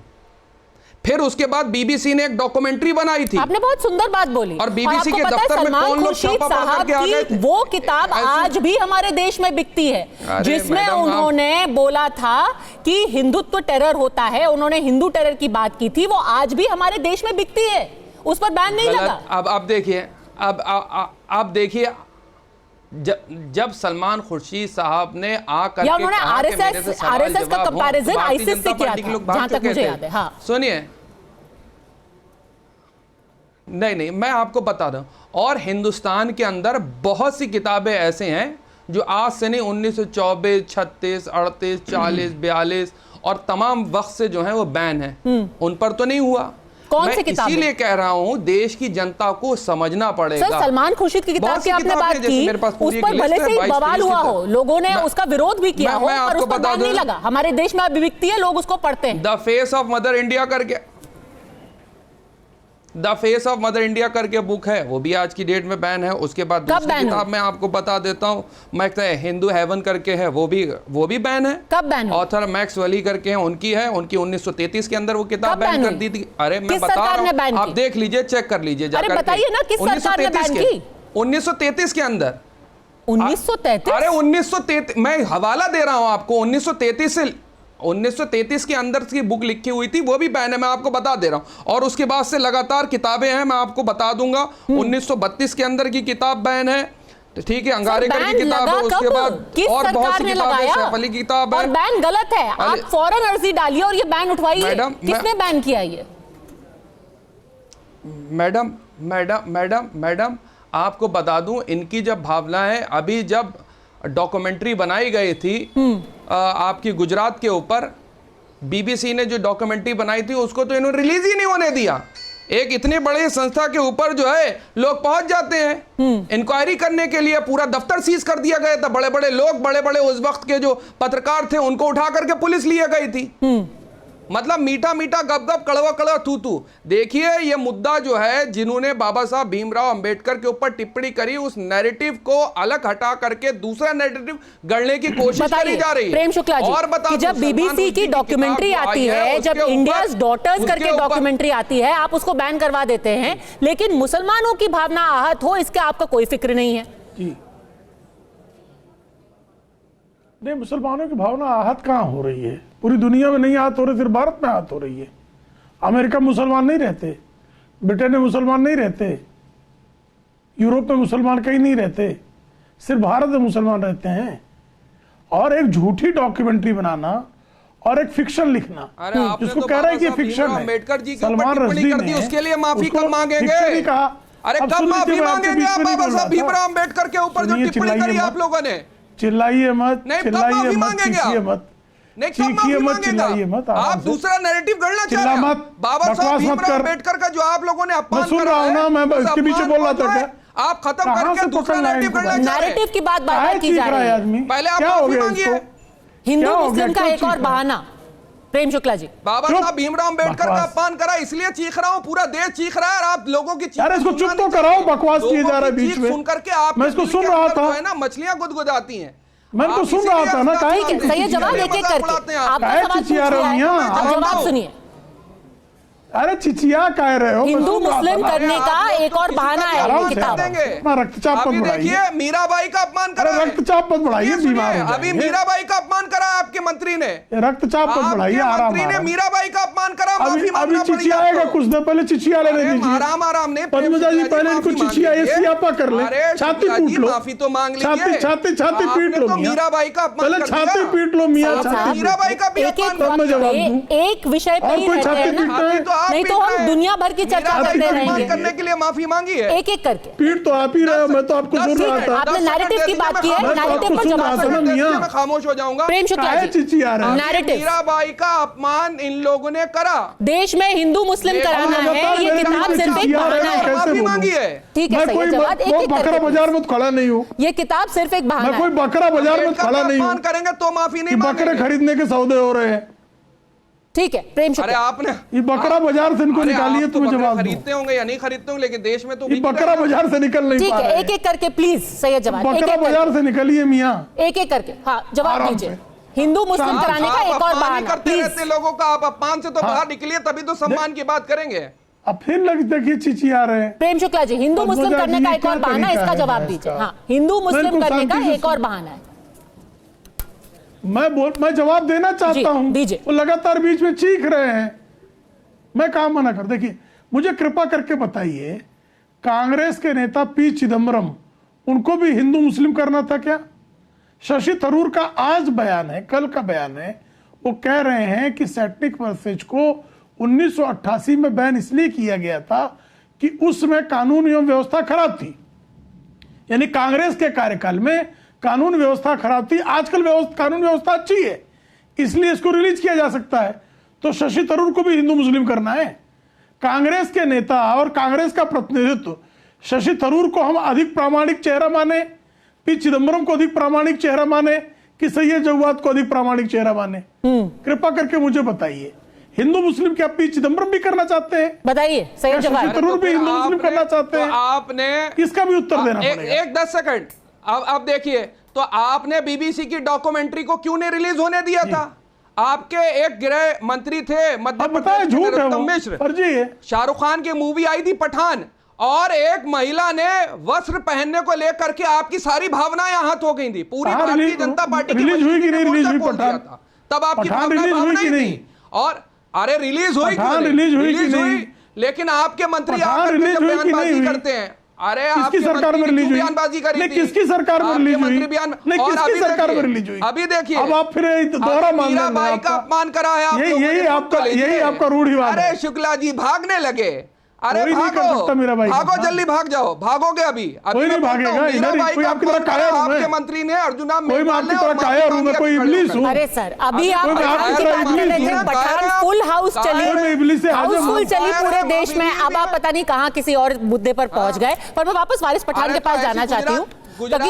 फिर उसके बाद बीबीसी ने एक डॉक्यूमेंट्री बनाई थी। आपने बहुत सुंदर बात बोली। और बीबीसी के दफ्तर में कौन लोग छापा पढ़ करके आ गए थे? वो किताब आज भी हमारे देश में बिकती है, जिसमें उन्होंने बोला था कि हिंदुत्व टेरर होता है। उन्होंने हिंदू टेरर की बात की थी, वो आज भी हमारे देश में बिकती है। उस पर बैन नहीं लगा। अब देखिए, अब देखिए, जब सलमान खुर्शीद साहब ने आकर या उन्होंने आरएसएस का कंपैरिजन आईसिस से किया था, जहां तक मुझे याद है। हाँ सुनिए, नहीं मैं आपको बता दूं, और हिंदुस्तान के अंदर बहुत सी किताबें ऐसे हैं जो आज से नहीं 1924, 36, 38, 40, 42 और तमाम वक्त से जो है वो बैन है। उन पर तो नहीं हुआ। कौन सी किताब? इसीलिए कह रहा हूं देश की जनता को समझना पड़ेगा। सर, सलमान खुर्शीद की किताब की आपने बात की, उस पर भले से ही बवाल हुआ हो, लोगों ने उसका विरोध भी किया हो, पर उस पर बैन नहीं लगा। हमारे देश में अभी बिकती है, लोग उसको पढ़ते हैं। The face of Mother India करके, the face of Mother India करके बुक है, वो भी आज की डेट में बैन है। उसके बाद दूसरी किताब मैं आपको बता देता हूँ, मैं हिंदू हेवन करके है, वो भी बैन है। कब बैन? ऑथर मैक्स वली करके है, उनकी है, उनकी 1933 के अंदर वो किताब बैन कर दी थी। अरे मैं बता रहा हूँ, आप देख लीजिए, चेक कर लीजिए। बताइए ना किस सरकार ने बैन की? 1933 के अंदर 1933? अरे 1933, मैं हवाला दे रहा हूं आपको, 1933 के अंदर की बुक लिखी हुई थी, वो भी बैन है, मैं आपको बता दे रहा हूं। और उसके बाद से लगातार किताबें हैं, मैं आपको बता दूंगा। 1932 के अंदर की किताब बैन है, तो ठीक है, अंगारेकर की किताब है, उसके बाद और बहुत सी किताबें, सैफ अली की किताब है। और बैन गलत है, आप फौरन अर्जी डालिए और ये बैन उठवाइए। किसने बैन किया ये? मैडम आपको बता दूं, इनकी जब भावनाएं, अभी जब डॉक्यूमेंट्री बनाई गई थी आपकी गुजरात के ऊपर, बीबीसी ने जो डॉक्यूमेंट्री बनाई थी उसको तो इन्होंने रिलीज ही नहीं होने दिया। एक इतनी बड़ी संस्था के ऊपर जो है लोग पहुंच जाते हैं इंक्वायरी करने के लिए, पूरा दफ्तर सीज कर दिया गया था। बड़े बड़े लोग, बड़े बड़े उस वक्त के जो पत्रकार थे, उनको उठा करके पुलिस लिए गई थी। मतलब मीठा मीठा गप गप, कड़वा कड़वा थू थू। देखिए ये मुद्दा जो है, जिन्होंने बाबा साहब भीमराव अंबेडकर के ऊपर टिप्पणी करी, उस नैरेटिव को अलग हटा करके दूसरा नैरेटिव गढ़ने की कोशिश करी जा रही है। प्रेम शुक्ला जी, और बता, जब बीबीसी की डॉक्यूमेंट्री आती है, जब इंडियाज डॉटर्स करके डॉक्यूमेंट्री आती है, आप उसको बैन करवा देते हैं, लेकिन मुसलमानों की भावना आहत हो, इसका आपका कोई फिक्र नहीं है? जी नहीं, मुसलमानों की भावना आहत कहां हो रही है? पूरी दुनिया में नहीं आहत हो रही, सिर्फ भारत में आहत हो रही है। अमेरिका में मुसलमान नहीं रहते, ब्रिटेन में मुसलमान नहीं रहते, यूरोप में मुसलमान कहीं नहीं रहते, सिर्फ भारत में मुसलमान रहते हैं। और एक झूठी डॉक्यूमेंट्री बनाना और एक फिक्शन लिखना, जिसको तो कह रहा है कि फिक्शन है, अम्बेडकर जी सलमान रश्दी ने उसके लिए माफी कब मांगेंगे? कहा, अरे कब माफी मांगेंगे आप बाबा साहब भीमराव अम्बेडकर के ऊपर जो टिप्पणी करी आप लोगों ने? चिल्लाइए मत, चिल्लाइए मत, चीखिए मत, चीखिए मत, चिल्लाइए मत। आप दूसरा नैरेटिव गढ़ना चाह रहे हैं। बाबा साहब भीमराव अम्बेडकर का जो आप लोगों ने अपमान सुन रहा हूं ना, मैं इसके पीछे बोल रहा था क्या? आप खत्म करके दूसरा नैरेटिव गढ़ना चाह रहे हैं। नैरेटिव की बात की जा रही है। पहले आप माफी मांगिए। हिंदू मुस्लिम का एक और बहाना। प्रेम शुक्ला जी, बाबा साहब भीमराव अम्बेडकर का अपमान करा, इसलिए चीख रहा हूं, पूरा देश चीख रहा है और आप लोगों की यार इसको चुप तो कराओ, बकवास किए जा रहा है बीच में। सुन करके आप, मैं इसको सुन रहा था, है ना, मछलियां गुदगुदाती हैं। मैं इनको सुन रहा था ना। ठीक है, सही जवाब एक एक करके आपका सवाल जवाब सुनिए। अरे चिचिया कह रहे हो, हिंदू मुस्लिम करने का एक और बहाना है ये किताब। रक्तचाप मत बढ़ाइए। देखिए मीराबाई का अपमान करा, रक्तचाप मत बढ़ाइए, बीमार हो अभी मीराबाई का अपमान करा आपके मंत्री ने। रक्तचाप मत बढ़ाइए, आराम मंत्री ने मीराबाई का अपमान करा, माफी मांगना अभी चिचियाएगा कुछ देर पहले, चिचिया लेने दीजिए। आराम आराम ने पद्मजा जी पहले इनको चिचिया ये सियापा कर ले, छाती पीट लो, माफी तो मांग लीजिए। छाती पीट लो, मीराबाई का अपमान, पहले छाती पीट लो मियां, मीराबाई का भी अपमान। एक विषय पे ही रहते हैं ना, नहीं तो हम दुनिया भर की चर्चा करते रहेंगे। करने के लिए माफी मांगी है, एक एक करके। पीट तो आप ही रहे हो, मैं तो आपको सुन रहा था। आपने नैरेटिव की बात की है, नैरेटिव पर जवाब दो। मैं खामोश हो जाऊंगा। प्रेम शुक्ला जी, नैरेटिव, मीराबाई का अपमान इन लोगों ने करा। देश में हिंदू मुस्लिम कराना है, ये किताब सिर्फ एक बहाना है। माफी मांगी है, ठीक है, सही जवाब एक एक बकरा बाजार में खड़ा नहीं हूँ, ये किताब सिर्फ एक बहाना है। मैं कोई बकरा बाजार में खड़ा नहीं हूँ, करेंगे तो माफी नहीं, बकरे खरीदने के सौदे हो रहे हैं। ठीक है प्रेम शुक्ला, अरे आपने ये बकरा बाजार से इनको निकालिए, तो जवाब खरीदते होंगे या नहीं खरीदते होंगे, लेकिन देश में तो ये बकरा बाजार से निकल नहीं पा रहे। ठीक है, एक एक करके प्लीज सही जवाब। बकरा बाजार से निकलिए मियां, एक एक करके। हाँ जवाब दीजिए। हिंदू मुस्लिम कराने का एक और बहाना करते रहते लोगों का, आप अपमान से तो बाहर निकलिए, तभी तो सम्मान की बात करेंगे। अब फिर लग देखिए चिचिया रहे हैं। प्रेम शुक्ला जी, हिंदू मुस्लिम करने का एक और बहाना, इसका जवाब दीजिए। हाँ, हिंदू मुस्लिम करने का एक और बहाना है। मैं जवाब देना चाहता हूं, दीजिए। वो लगातार बीच में चीख रहे हैं, मैं कहां मना कर। देखिए मुझे कृपा करके बताइए, कांग्रेस के नेता पी चिदम्बरम, उनको भी हिंदू मुस्लिम करना था क्या? शशि थरूर का आज बयान है, कल का बयान है, वो कह रहे हैं कि सेटनिक वर्सेज को 1988 में बैन इसलिए किया गया था कि उसमें कानून एवं व्यवस्था खराब थी। यानी कांग्रेस के कार्यकाल में कानून व्यवस्था खराब थी, आजकल कानून व्यवस्था अच्छी है, इसलिए इसको रिलीज किया जा सकता है। तो शशि थरूर को भी हिंदू मुस्लिम करना है। कांग्रेस के नेता और कांग्रेस का प्रतिनिधित्व, शशि थरूर को हम अधिक प्रामाणिक चेहरा माने, पी चिदम्बरम को अधिक प्रामाणिक चेहरा माने, कि सैयद जवाद को अधिक प्रामाणिक चेहरा माने? कृपा करके मुझे बताइए, हिंदू मुस्लिम क्या पी चिदम्बरम भी करना चाहते हैं? बताइए, सैयद जवाद शशि थरूर भी हिंदू मुस्लिम करना चाहते हैं? आपने इसका भी उत्तर देना पड़ेगा। एक 10 सेकंड, अब देखिए, तो आपने बीबीसी की डॉक्यूमेंट्री को क्यों नहीं रिलीज होने दिया था? आपके एक गृह मंत्री थे मध्य प्रदेश, झूठ है मिश्र, शाहरुख खान की मूवी आई थी पठान, और एक महिला ने वस्त्र पहनने को लेकर के आपकी सारी भावनाएं आहत हो गई थी। पूरी भारतीय जनता पार्टी की रिलीज हुई कि नहीं रिलीज हुई पठान? तब आपकी भावनाएं थी। और अरे रिलीज हुई, रिलीज हुई, लेकिन आपके मंत्री आकर के जब बयानबाजी करते हैं, अरे किसकी सरकार में रिलीज हुई? बयानबाजी करी थी, किसकी सरकार में रिलीज हुई? किसकी सरकार में रिलीज हुई? अभी देखिए, अब आप फिर दोहरा मान रहे हैं। भाई का अपमान करा है, यही आपका रूढ़िवाद। अरे शुक्ला जी भागने लगे, अरे भागो, मेरा भाई, भागो जल्दी भाग जाओ, भागोगे अभी कोई नहीं भागेगा। इधर कोई आपकी तरह काया हूं मैं, आपके मंत्री ने अर्जुना कोई मैं आपकी तरह काया हूं मैं, कोई इब्लिस हूं? अरे सर अभी आप पठान फुल हाउस चली, हाउसफुल चली पूरे देश में। अब आप पता नहीं कहां किसी और मुद्दे पर पहुंच गए। पर मैं वापस वारिस पठान के पास जाना चाहती हूँ, क्योंकि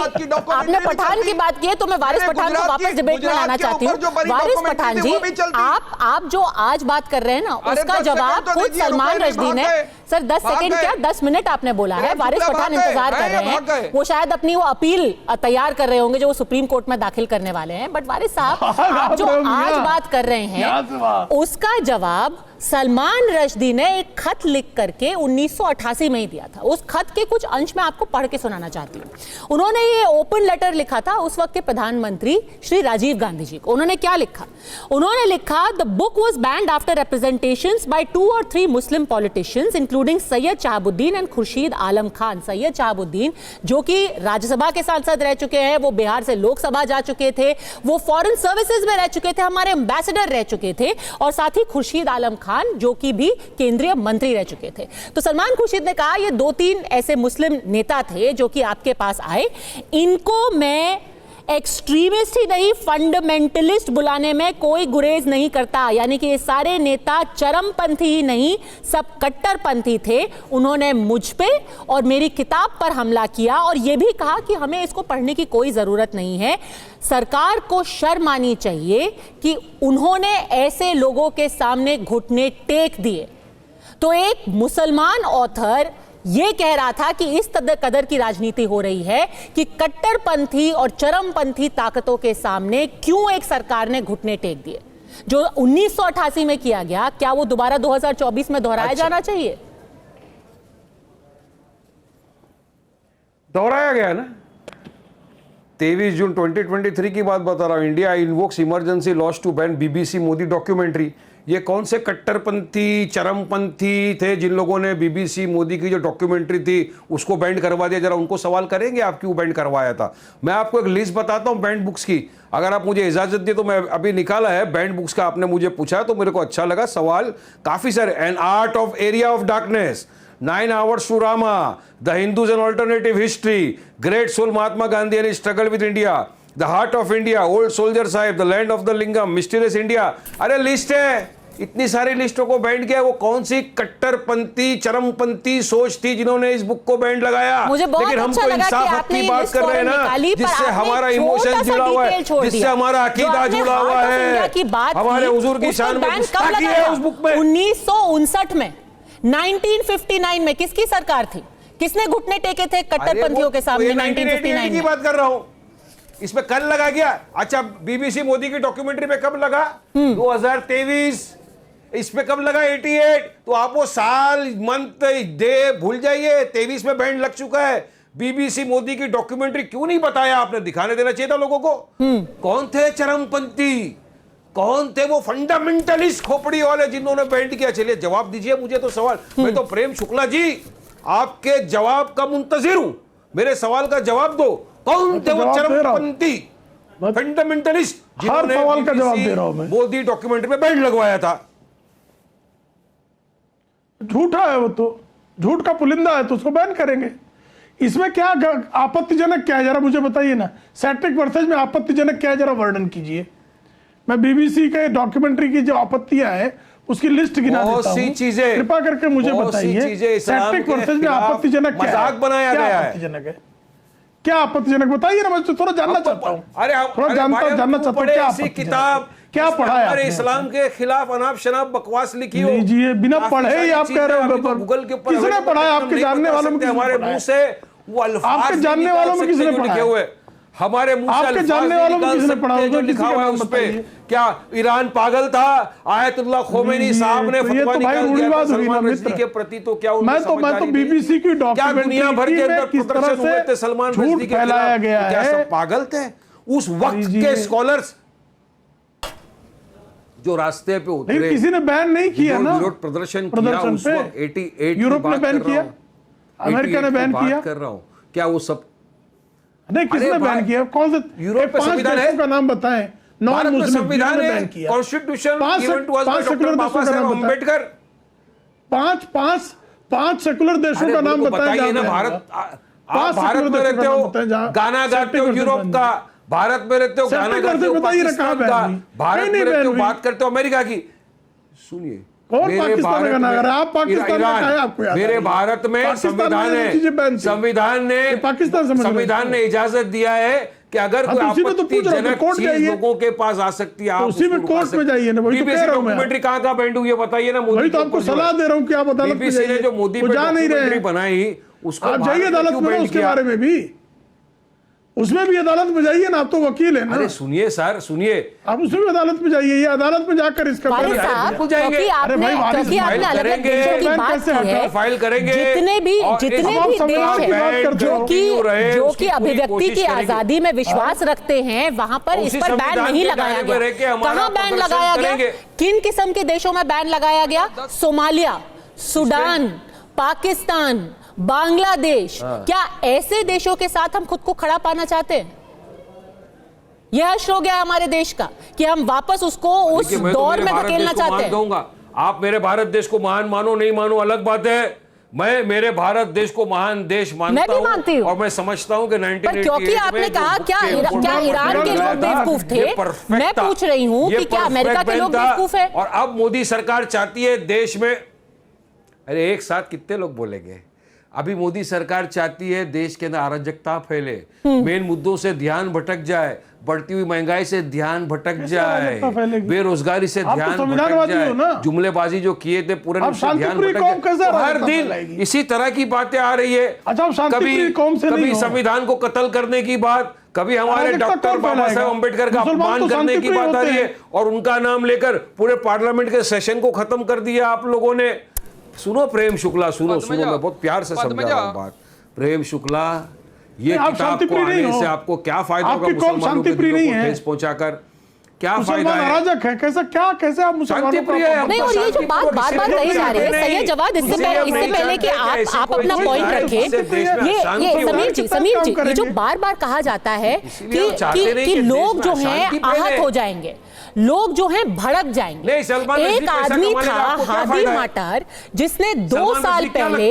आपने पठान की बात की है तो मैं वारिस पठान को वापस डिबेट में लाना चाहती हूँ। वारिस पठान जी, आप जो आज बात कर रहे हैं ना, उसका जवाब खुद सलमान रश्दी ने, सर 10 सेकंड क्या 10 मिनट आपने बोला है। वारिस पठान इंतजार कर रहे हैं, वो शायद अपनी वो अपील तैयार कर रहे होंगे जो वो सुप्रीम कोर्ट में दाखिल करने वाले हैं। बट वारिस साहब, आप जो आज बात कर रहे हैं उसका जवाब सलमान रश्दी ने एक खत लिख करके 1988 में ही दिया था। उस खत के कुछ अंश में आपको पढ़ के सुनाना चाहती हूँ। उन्होंने ये ओपन लेटर लिखा था उस वक्त के प्रधानमंत्री श्री राजीव गांधी जी को। उन्होंने क्या लिखा? उन्होंने लिखा, the book was banned after representations by 2 or 3 Muslim politicians including Syed Shahabuddin and Khurshid Alam Khan. Syed Shahabuddin जो कि राज्यसभा के सांसद रह चुके हैं, वो बिहार से लोकसभा जा चुके थे, वो फॉरेन सर्विसेज में रह चुके थे, हमारे एम्बेसडर रह चुके थे, और साथ ही खुर्शीद आलम खान जो कि भी केंद्रीय मंत्री रह चुके थे। तो सलमान खुर्शीद ने कहा ये 2-3 ऐसे मुस्लिम नेता थे जो कि आपके पास आए, इनको मैं एक्सट्रीमिस्ट ही नहीं फंडामेंटलिस्ट बुलाने में कोई गुरेज नहीं करता। यानी कि ये सारे नेता चरमपंथी ही नहीं, सब कट्टरपंथी थे। उन्होंने मुझ पे और मेरी किताब पर हमला किया और ये भी कहा कि हमें इसको पढ़ने की कोई जरूरत नहीं है। सरकार को शर्म आनी चाहिए कि उन्होंने ऐसे लोगों के सामने घुटने टेक दिए। तो एक मुसलमान ऑथर ये कह रहा था कि इस कदर की राजनीति हो रही है कि कट्टरपंथी और चरमपंथी ताकतों के सामने क्यों एक सरकार ने घुटने टेक दिए। जो 1988 में किया गया, क्या वो दोबारा 2024 में दोहराया जाना चाहिए? दोहराया गया ना। 23 जून 2023 की बात बता रहा हूं। India invokes emergency laws to ban BBC Modi documentary. ये कौन से कट्टरपंथी चरमपंथी थे जिन लोगों ने बीबीसी मोदी की जो डॉक्यूमेंट्री थी उसको बैंड करवा दिया? जरा उनको सवाल करेंगे आप क्यों बैंड करवाया था। मैं आपको एक लिस्ट बताता हूं बैंड बुक्स की, अगर आप मुझे इजाजत दिए तो मैं अभी निकाला है बैंड बुक्स का। आपने मुझे पूछा तो मेरे को अच्छा लगा सवाल, काफी सारे। An art of area of darkness, 9 Hours to Rama, The Hindus and Alternative History, Great Soul Mahatma Gandhi and his struggle with India, The Heart of India, Old Soldier Sahib, The Land of the Lingam, Mysterious India। अरे लिस्ट है, इतनी सारी लिस्टों को बैंड किया। वो कौन सी कट्टरपंथी चरमपंथी सोच थी जिन्होंने इस बुक को बैंड लगाया? लेकिन हम तो इंसाफ की बात कर रहे हैं ना, जिससे हमारा इमोशन जुड़ा हुआ है, जिससे हमारा अकीदा जुड़ा हुआ है, हमारे हुजूर की शान में गुस्ताखी है उस बुक में। 1959 में, 1959 में किसकी सरकार थी? किसने घुटने टेके थे कट्टरपंथियों के सामने? 1959 की बात कर रहा हूं। इसमें कल लगा गया। अच्छा, बीबीसी मोदी की डॉक्यूमेंट्री में कब लगा? 2023। इस पे कब लगा? 88। तो आप वो साल मंथ डे भूल जाइए। 23 में बैंड लग चुका है। बीबीसी मोदी की डॉक्यूमेंट्री क्यों नहीं बताया आपने? दिखाने देना चाहिए था लोगों को। कौन थे चरमपंथी, कौन थे वो फंडामेंटलिस्ट खोपड़ी वाले जिन्होंने बैंड किया? चलिए जवाब दीजिए मुझे तो सवाल। मैं तो प्रेम शुक्ला जी आपके जवाब का मुंतजिर हूं। मेरे सवाल का जवाब दो। कौन थे वो चरमपंथी फंडामेंटलिस्ट जिन्होंने सवाल का जवाब दे रहा हूं मैं। मोदी डॉक्यूमेंट्री में बैंड लगवाया था? झूठा है वो, तो झूठ का पुलिंदा है तो उसको बैन करेंगे। इसमें क्या आपत्तिजनक क्या है जरा मुझे बताइए ना। सैट्रिक वर्सेज में आपत्तिजनक क्या है जरा वर्णन कीजिए। मैं बीबीसी के डॉक्यूमेंट्री की जो आपत्तियां हैं उसकी लिस्ट गिना देता हूं, कृपा करके मुझे बताइए। सैट्रिक वर्सेज में आपत्तिजनक क्या है? बनाया गया आपत्तिजनक है? क्या आपत्तिजनक बताइए ना, मैं थोड़ा जानना चाहता हूँ। अरे थोड़ा जानना चाहता हूँ क्या किताब क्या पढ़ा है? इस्लाम के खिलाफ अनाप शनाप बकवास लिखी हो। लीजिए, बिना पढ़े ही आप कह रहे हो। गूगल के ऊपर किसने पढ़ा है? आपके जानने वालों में हमारे मुंह से वो अल्फाज आपके जानने वालों में किसने पढ़ा है? हमारे मुंह से आपके अल्फाज जानने नहीं वालों को निकाल किसने सकते पढ़ा होगा, जो किसी लिखा का हुआ है नाम उस पे। बताइए। क्या ईरान पागल था? आयतुल्लाह खोमेनी साहब ने तो ये फतवा तो भाई निकाल दिया था रूढ़िवाद हुई ना सलमान रश्दी मित्र। के प्रति, तो क्या उनमें मैं तो समझदारी नहीं? बीबीसी की क्या डॉक्यूमेंट्री दुनिया भर के अंदर किस तरह प्रदर्शन हुए थे सलमान से रश्दी झूठ के फैलाया खिलाफ? गया तो क्या है। सब पागल थे? उस वक्त के स्कॉलर्स जो रास्ते पे उतरे, लेकिन किसी ने बैन नहीं किया ना विरोध प्रदर्शन किया उस पे। वक्त 88 यूरोप ने बैन किया, अमेरिका ने बैन किया, कर रहा हूं। क्या वो सब नहीं, किसने बैन किया? कौन से यूरोप में संविधान है का नाम बताएं? नॉन मुस्लिम संविधान ने है, बैन किया। कॉन्स्टिट्यूशन पांच सेकुलर देशों का नाम अम्बेडकर। पांच सेकुलर देशों का नाम बताएं ना। भारत, आप भारत में रहते हो, गाना गाते हो यूरोप का, भारत में रहते हो गाना गाते हो पाकिस्तान का, भारत में रहते हो बात करते हो अमेरिका की। सुनिए, मेरे भारत में, आप पाकिस्तान में कहा है आपको याद? मेरे भारत में संविधान है, संविधान ने इजाजत दिया है कि अगर कोई आपत्तिजनक चीज लोगों के पास आ सकती है, आप उसी में कोर्ट में जाइए ना। वही तो कह रहा हूं मैं। डॉक्यूमेंट्री कहाँ कहाँ बैंड हुई है बताइए ना। मोदी तो आपको सलाह दे रहा हूं कि आप अदालत में जाइए। ने जो मोदी पे डॉक्यूमेंट्री बनाई उसको आप जाइए अदालत में, उसके बारे में भी, उसमें भी अदालत में जाइए ना। आप तो वकील है ना। अरे सुनिए सर, सुनिए, आप उसमें भी अदालत में जाइए, ये अदालत में जाकर इसका फाइल करेंगे, जितने भी देश हैं जो कि अभिव्यक्ति की आजादी में विश्वास रखते हैं, वहां पर इस पर बैन नहीं लगाया गया। कहां बैन लगाया गया? किन किस्म के देशों में बैन लगाया गया? Somalia, Sudan, Pakistan, Bangladesh. क्या ऐसे देशों के साथ हम खुद को खड़ा पाना चाहते हैं? यह हश्र हो गया हमारे देश का कि हम वापस उसको उस दौर में धकेलना चाहते हैं। आप मेरे भारत देश को महान मानो नहीं मानो अलग बात है। मैं मेरे भारत देश को महान देश मानता हूं और मैं समझता हूं कि 1988 क्योंकि आपने कहा क्या ईरान के लोग बेवकूफ थे, मैं पूछ रही हूं कि क्या अमेरिका के लोग बेवकूफ है? और अब मोदी सरकार चाहती है देश में, अरे एक साथ कितने लोग बोलेंगे? अभी मोदी सरकार चाहती है देश के अंदर अराजकता फैले, मेन मुद्दों से ध्यान भटक जाए, बढ़ती हुई महंगाई से ध्यान भटक जाए, बेरोजगारी से ध्यान भटक जाए, जुमलेबाजी जो किए थे पूरे ध्यान भटक जाए। हर दिन इसी तरह की बातें आ रही है। कभी संविधान को कत्ल करने की बात, कभी हमारे डॉक्टर बाबा साहेब अम्बेडकर का अपमान करने की बात आ रही है और उनका नाम लेकर पूरे पार्लियामेंट के सेशन को खत्म कर दिया आप लोगों ने। सुनो प्रेम शुक्ला, सुनो मैं बहुत प्यार से समझा रहा हूं बात। प्रेम शुक्ला, ये किताब को आने से आपको क्या फायदा होगा? मुसलमानों के दिलों को ठेस पहुंचाकर क्या फायदा है? अराजक है, कैसे आप मुसलमानों को नहीं? और ये जो बात बार-बार कही जा रही है, सैयद जवाद, इससे पहले कि आप अपना पॉइंट रखें, ये समीर जी, ये जो बार-बार कहा जाता है कि लोग जो हैं आहत हो जाएंगे, लोग जो हैं भड़क जाएंगे। एक आदमी था हादी माटर जिसने 2 साल पहले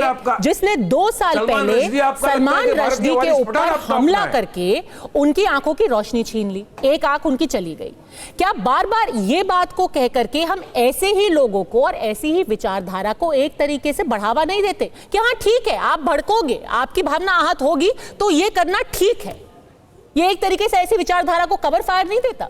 सलमान रश्दी के ऊपर हमला करके उनकी आंखों की रोशनी छीन ली, एक आंख उनकी चली गई। क्या बार बार ये बात को कह करके हम ऐसे ही लोगों को और ऐसी ही विचारधारा को एक तरीके से बढ़ावा नहीं देते कि हाँ ठीक है, आप भड़कोगे, आपकी भावना आहत होगी तो ये करना ठीक है? ये एक तरीके से ऐसी विचारधारा को कवर फायर नहीं देता?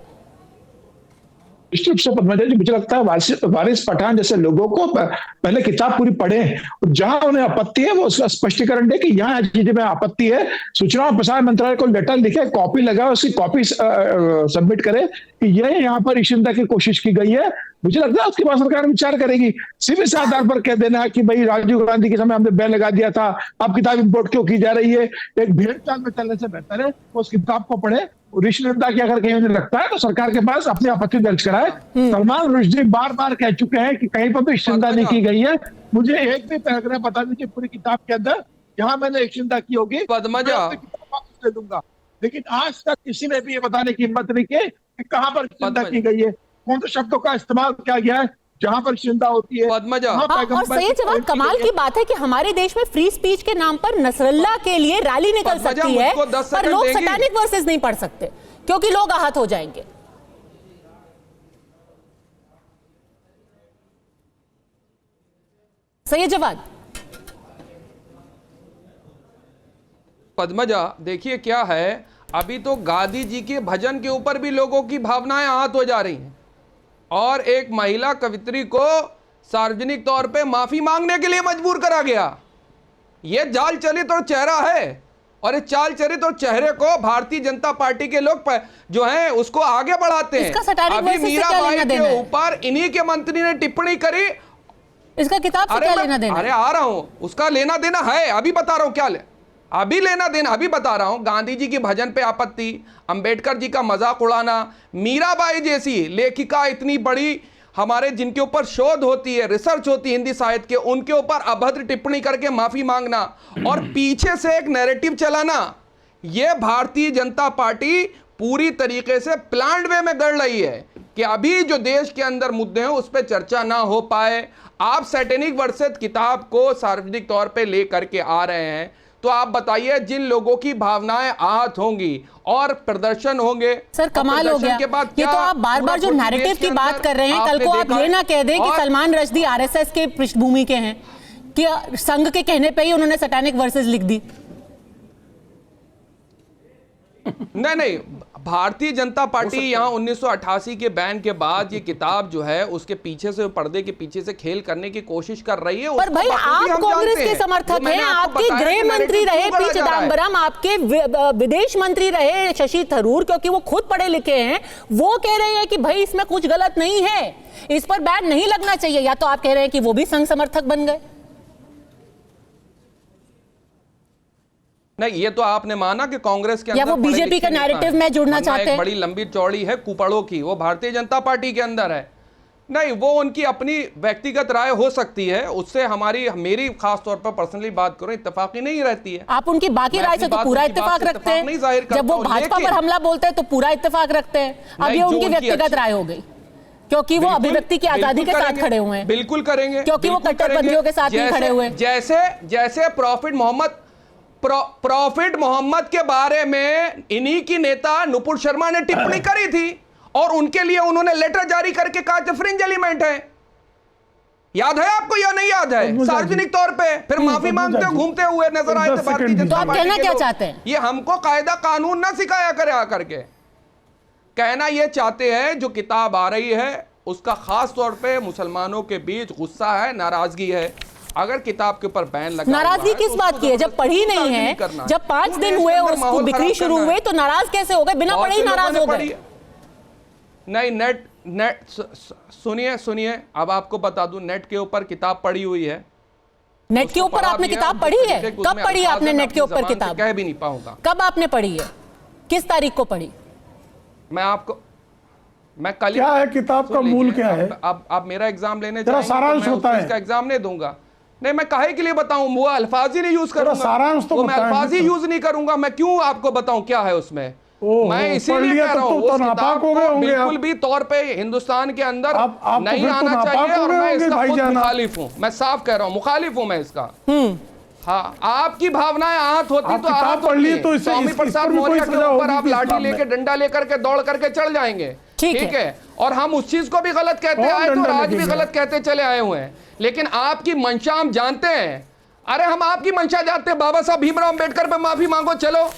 निश्चित रूप से पद्मजा जी, मुझे लगता है वारिस पठान जैसे लोगों को पहले किताब पूरी पढ़े, जहां उन्हें आपत्ति है वो उसका स्पष्टीकरण दे कि यहाँ चीजें में आपत्ति है। सूचना और प्रसारण मंत्रालय को लेटर लिखे, कॉपी लगाए, उसकी कॉपी सबमिट करे कि यह यहाँ पर इशिंदा की कोशिश की गई है। मुझे लगता है उसके बाद सरकार विचार करेगी। सिर्फ इस आधार पर कह देना कि भाई राजीव गांधी के समय हमने बैन लगा दिया था, अब किताब इंपोर्ट क्यों की जा रही है, एक भेड़ चाल में चलने से बेहतर है उस किताब को पढ़े। ऋषिनिंदा की अगर कहीं उन्हें लगता है तो सरकार के पास अपनी आपत्ति दर्ज कराए। सलमान रुश्दी बार बार कह चुके हैं कि कहीं पर भी निंदा नहीं की गई है। मुझे एक भी पैराग्राफ बता दीजिए पूरी किताब के अंदर जहां मैंने निंदा की होगी, पद्मजा वापस ले दूंगा। लेकिन आज तक किसी ने भी ये बताने की हिम्मत नहीं की कि कहां पर निंदा की गई है, कौन से शब्दों का इस्तेमाल किया गया है जहां पर चिंता होती है। और सैयद जवाद, कमाल की बात है कि हमारे देश में फ्री स्पीच के नाम पर नसरल्ला के लिए रैली निकल सकती है, पर लोग सैटेनिक वर्सेस नहीं पढ़ सकते क्योंकि लोग आहत हो जाएंगे। सैयद जवाद। पद्मजा, देखिए क्या है, अभी तो गांधी जी के भजन के ऊपर भी लोगों की भावनाएं आहत हो जा रही हैं और एक महिला कवित्री को सार्वजनिक तौर पे माफी मांगने के लिए मजबूर करा गया। यह जाल चलित और चेहरा है और इस चाल चरित्र और चेहरे को भारतीय जनता पार्टी के लोग जो हैं उसको आगे बढ़ाते हैं। अभी मीराबाई के ऊपर इन्हीं के मंत्री ने टिप्पणी करी, इसका किताब से क्या लेना देना? अरे आ रहा हूं, उसका लेना देना है, अभी बता रहा हूं क्या अभी लेना देना, अभी बता रहा हूं। गांधी जी की भजन पे आपत्ति, अंबेडकर जी का मजाक उड़ाना, मीराबाई जैसी लेखिका इतनी बड़ी हमारे जिनके ऊपर शोध होती है, रिसर्च होती है हिंदी साहित्य के, उनके ऊपर अभद्र टिप्पणी करके माफी मांगना और पीछे से एक नैरेटिव चलाना, यह भारतीय जनता पार्टी पूरी तरीके से प्लान्ड वे में गढ़ रही है कि अभी जो देश के अंदर मुद्दे हैं उस पर चर्चा ना हो पाए। आप सैटेनिक वर्सेस किताब को सार्वजनिक तौर पे लेकर के आ रहे हैं, तो आप बताइए जिन लोगों की भावनाएं आहत होंगी और प्रदर्शन होंगे। सर कमाल हो गया, ये तो आप बार बार जो नैरेटिव की बात कर रहे हैं, कल को आप ये ना कह दें कि सलमान रश्दी आरएसएस के पृष्ठभूमि के हैं, कि संघ के कहने पे ही उन्होंने सैटेनिक वर्सेस लिख दी। नहीं, भारतीय जनता पार्टी यहाँ 1988 के बैन के बाद ये किताब जो है उसके पीछे से, पर्दे के पीछे से खेल करने की कोशिश कर रही है। पर भाई आप कांग्रेस के समर्थक हैं, आपके गृह मंत्री रहे पी चिदंबरम, आपके विदेश मंत्री रहे शशि थरूर, क्योंकि वो खुद पढ़े लिखे हैं, वो कह रहे हैं कि भाई इसमें कुछ गलत नहीं है, इस पर बैन नहीं लगना चाहिए। या तो आप कह रहे हैं कि वो भी संघ समर्थक बन गए? नहीं, ये तो आपने माना कि कांग्रेस के अंदर, या वो बीजेपी का नैरेटिव में जुड़ना चाहते हैं। बड़ी लंबी चौड़ी है कुपड़ों की, वो भारतीय जनता पार्टी के अंदर है। नहीं, वो उनकी अपनी व्यक्तिगत राय हो सकती है, उससे मेरी खास तौर पर पर्सनली बात करूं इत्तेफाकी नहीं रहती है। आप उनकी बाकी राय से तो पूरा इत्तेफाक रखते हैं, जब वो भाजपा पर हमला बोलते हैं तो पूरा इत्तेफाक रखते हैं। अब ये उनकी व्यक्तिगत राय हो गई, क्योंकि वो अभिव्यक्ति की आजादी के साथ खड़े हुए हैं। बिल्कुल करेंगे, क्योंकि वो कट्टरपंथियों के साथ नहीं खड़े हुए। जैसे प्रॉफिट मोहम्मद के बारे में इन्हीं की नेता नुपुर शर्मा ने टिप्पणी करी थी और उनके लिए उन्होंने लेटर जारी करके कहा था फ्रिंज एलिमेंट है। याद है आपको या नहीं याद है? सार्वजनिक तौर पे फिर माफी मांगते घूमते हुए नजर आए थे भारतीय जनता पार्टी। तो आप कहना क्या चाहते हैं? ये हमको कायदा कानून ना सिखाया करे आकर के। कहना ये चाहते हैं जो किताब आ रही है उसका खास तौर पे मुसलमानों के बीच गुस्सा है, नाराजगी है। अगर किताब के ऊपर बैन लगा, नाराजगी किस बात की है? जब पढ़ी नहीं है, जब 5 दिन हुए उसको बिक्री शुरू हुए, तो नाराज कैसे हो गए? बिना पढ़े ही नाराज हो गए? नहीं, नेट सुनिए, अब आपको बता दूं, नेट के ऊपर किताब पढ़ी हुई है। नेट के ऊपर आपने किताब पढ़ी है? कब पढ़ी आपने नेट के ऊपर किताब? कह भी नहीं पाऊंगा। कब आपने पढ़ी है? किस तारीख को पढ़ी? मैं कल, क्या है किताब का मूल क्या है? आप मेरा एग्जाम लेने जाएंगे, सारांश होता है, इसका एग्जाम नहीं दूंगा। नहीं, मैं काहे के लिए बताऊं? वो अल्फाज ही नहीं यूज करूंगा, सारांश तो मैं अल्फाज ही यूज नहीं करूंगा। मैं क्यों आपको बताऊं क्या है उसमें? मैं इसीलिए कह रहा हूं उस किताब को बिल्कुल भी तौर पे हिंदुस्तान के अंदर नहीं आना चाहिए, और मैं इसका खुद मुखालिफ हूं। मैं साफ कह रहा हूं, मुखालिफ हूं मैं इसका। हाँ, आपकी भावनाएं आहत होती तो आहत होती है। तो स्वामी प्रसाद मौर्य के ऊपर आप लाठी लेके, डंडा लेकर के दौड़ करके चढ़ जाएंगे, ठीक है? और हम उस चीज को भी गलत कहते आए तो आज भी गलत कहते चले आए हुए हैं। लेकिन आपकी मंशा हम जानते हैं। अरे हम आपकी मंशा जानते हैं, बाबा साहब भीमराव अंबेडकर पे माफी मांगो, चलो।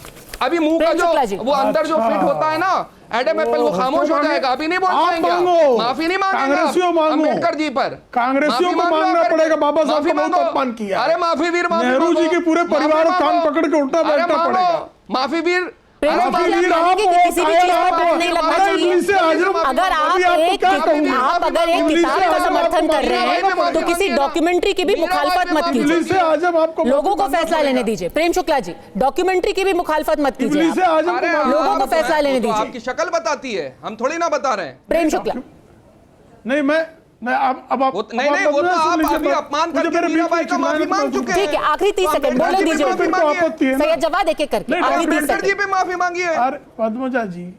अभी मुंह का जो वो अंदर जो फिट होता है ना एडम एप्पल, वो खामोश हो जाएगा, अभी नहीं बोल पाएंगे, माफी नहीं मांगेंगे अंबेडकर जी पर। कांग्रेसियों को मांगना पड़ेगा, बाबा साहब का बहुत अपमान किया। अरे माफी वीर, नेहरू जी के पूरे परिवार को कान पकड़ के उठना बैठना पड़ेगा। माफी वीर, किसी भी चीज पर बैन नहीं लगना चाहिए। अगर आप अगर एक किताब का समर्थन कर रहे हैं तो किसी डॉक्यूमेंट्री की भी मुखालफत मत कीजिए। लोगों को फैसला लेने दीजिए। प्रेम शुक्ला जी, डॉक्यूमेंट्री की भी मुखालफत मत कीजिए, लोगों को फैसला लेने दीजिए। आपकी शक्ल बताती है, हम थोड़ी ना बता रहे हैं। प्रेम शुक्ला, नहीं मैं अब आप नहीं वो तो आप अभी अपमान करके मीराबाई का माफी मांग चुके हैं। ठीक है, आखिरी 30 सेकंड बोले दीजिए। सैयद जवाद एक-एक करके आखिरी 30 सेकंड। जी पे माफी मांगी है। अरे पद्मजा जी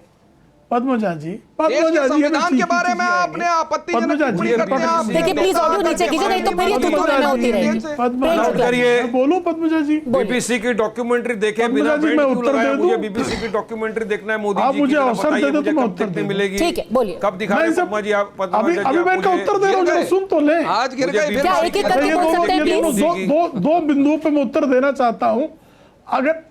संविधान के बारे में आपने आपत्तिजनक टिप्पणी करते हैं आप। देखिए प्लीज ऑडियो नीचे कीजिए, नहीं तो फिर ये तुतू में होती रहेगी। बोलो पद्मजा जी। बीबीसी की डॉक्यूमेंट्री देखे बिना मैं उत्तर दे दूं? बीबीसी की डॉक्यूमेंट्री देखना है मोदी आप जी मुझे अवसर दे दो तो मैं उत्तर देखने मिलेगी। ठीक है, बोलिए। कब दिखाएं पद्मा जी? आप अभी मैं इनका उत्तर दे रहा हूं, जरा सुन तो ले। आज गिर गए। क्या एक-एक करके बोल सकते हैं प्लीज? दो बिंदुओं पे मैं उत्तर देना चाहता हूं। अगर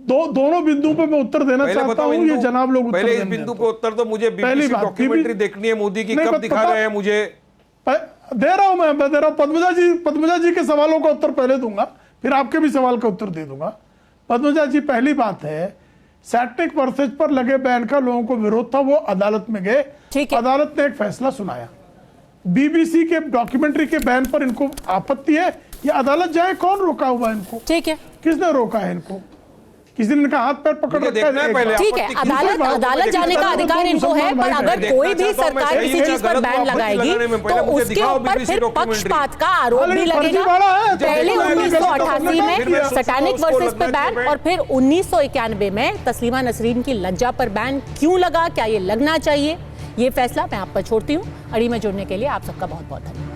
दोनों बिंदु पे मैं उत्तर देना चाहता हूं, ये जनाब लोग पहले इस बिंदु पे उत्तर तो मुझे बीबीसी डॉक्यूमेंट्री देखनी है मोदी की, कब दिखा रहे हैं मुझे? दे रहा हूं, मैं दे रहा हूं। पद्मजा जी के सवालों का उत्तर पहले दूंगा, फिर आपके भी सवाल का उत्तर दे दूंगा। पद्मजा जी, पहली बात है, सैटेनिक वर्सेज पर लगे बैन का लोगों को विरोध था, वो अदालत में गए, अदालत ने एक फैसला सुनाया। बीबीसी के डॉक्यूमेंट्री के बैन पर इनको आपत्ति है, ये अदालत जाए, कौन रोका हुआ है इनको? ठीक है, किसने रोका है इनको? किसी ने इनका हाथ पैर पकड़ रखा है? ठीक है, अदालत जाने का अधिकार इनको है, पर अगर कोई भी सरकार किसी चीज पर बैन लगाएगी तो उसके ऊपर फिर पक्षपात का आरोप भी लगेगा। पहले 1988 में सैटेनिक वर्सेस पे बैन, और फिर 1991 में तस्लीमा नसरीन की लज्जा पर बैन क्यों लगा, क्या ये लगना चाहिए, ये फैसला मैं आप पर छोड़ती हूँ। अड़ी में जुड़ने के लिए आप सबका बहुत बहुत धन्यवाद।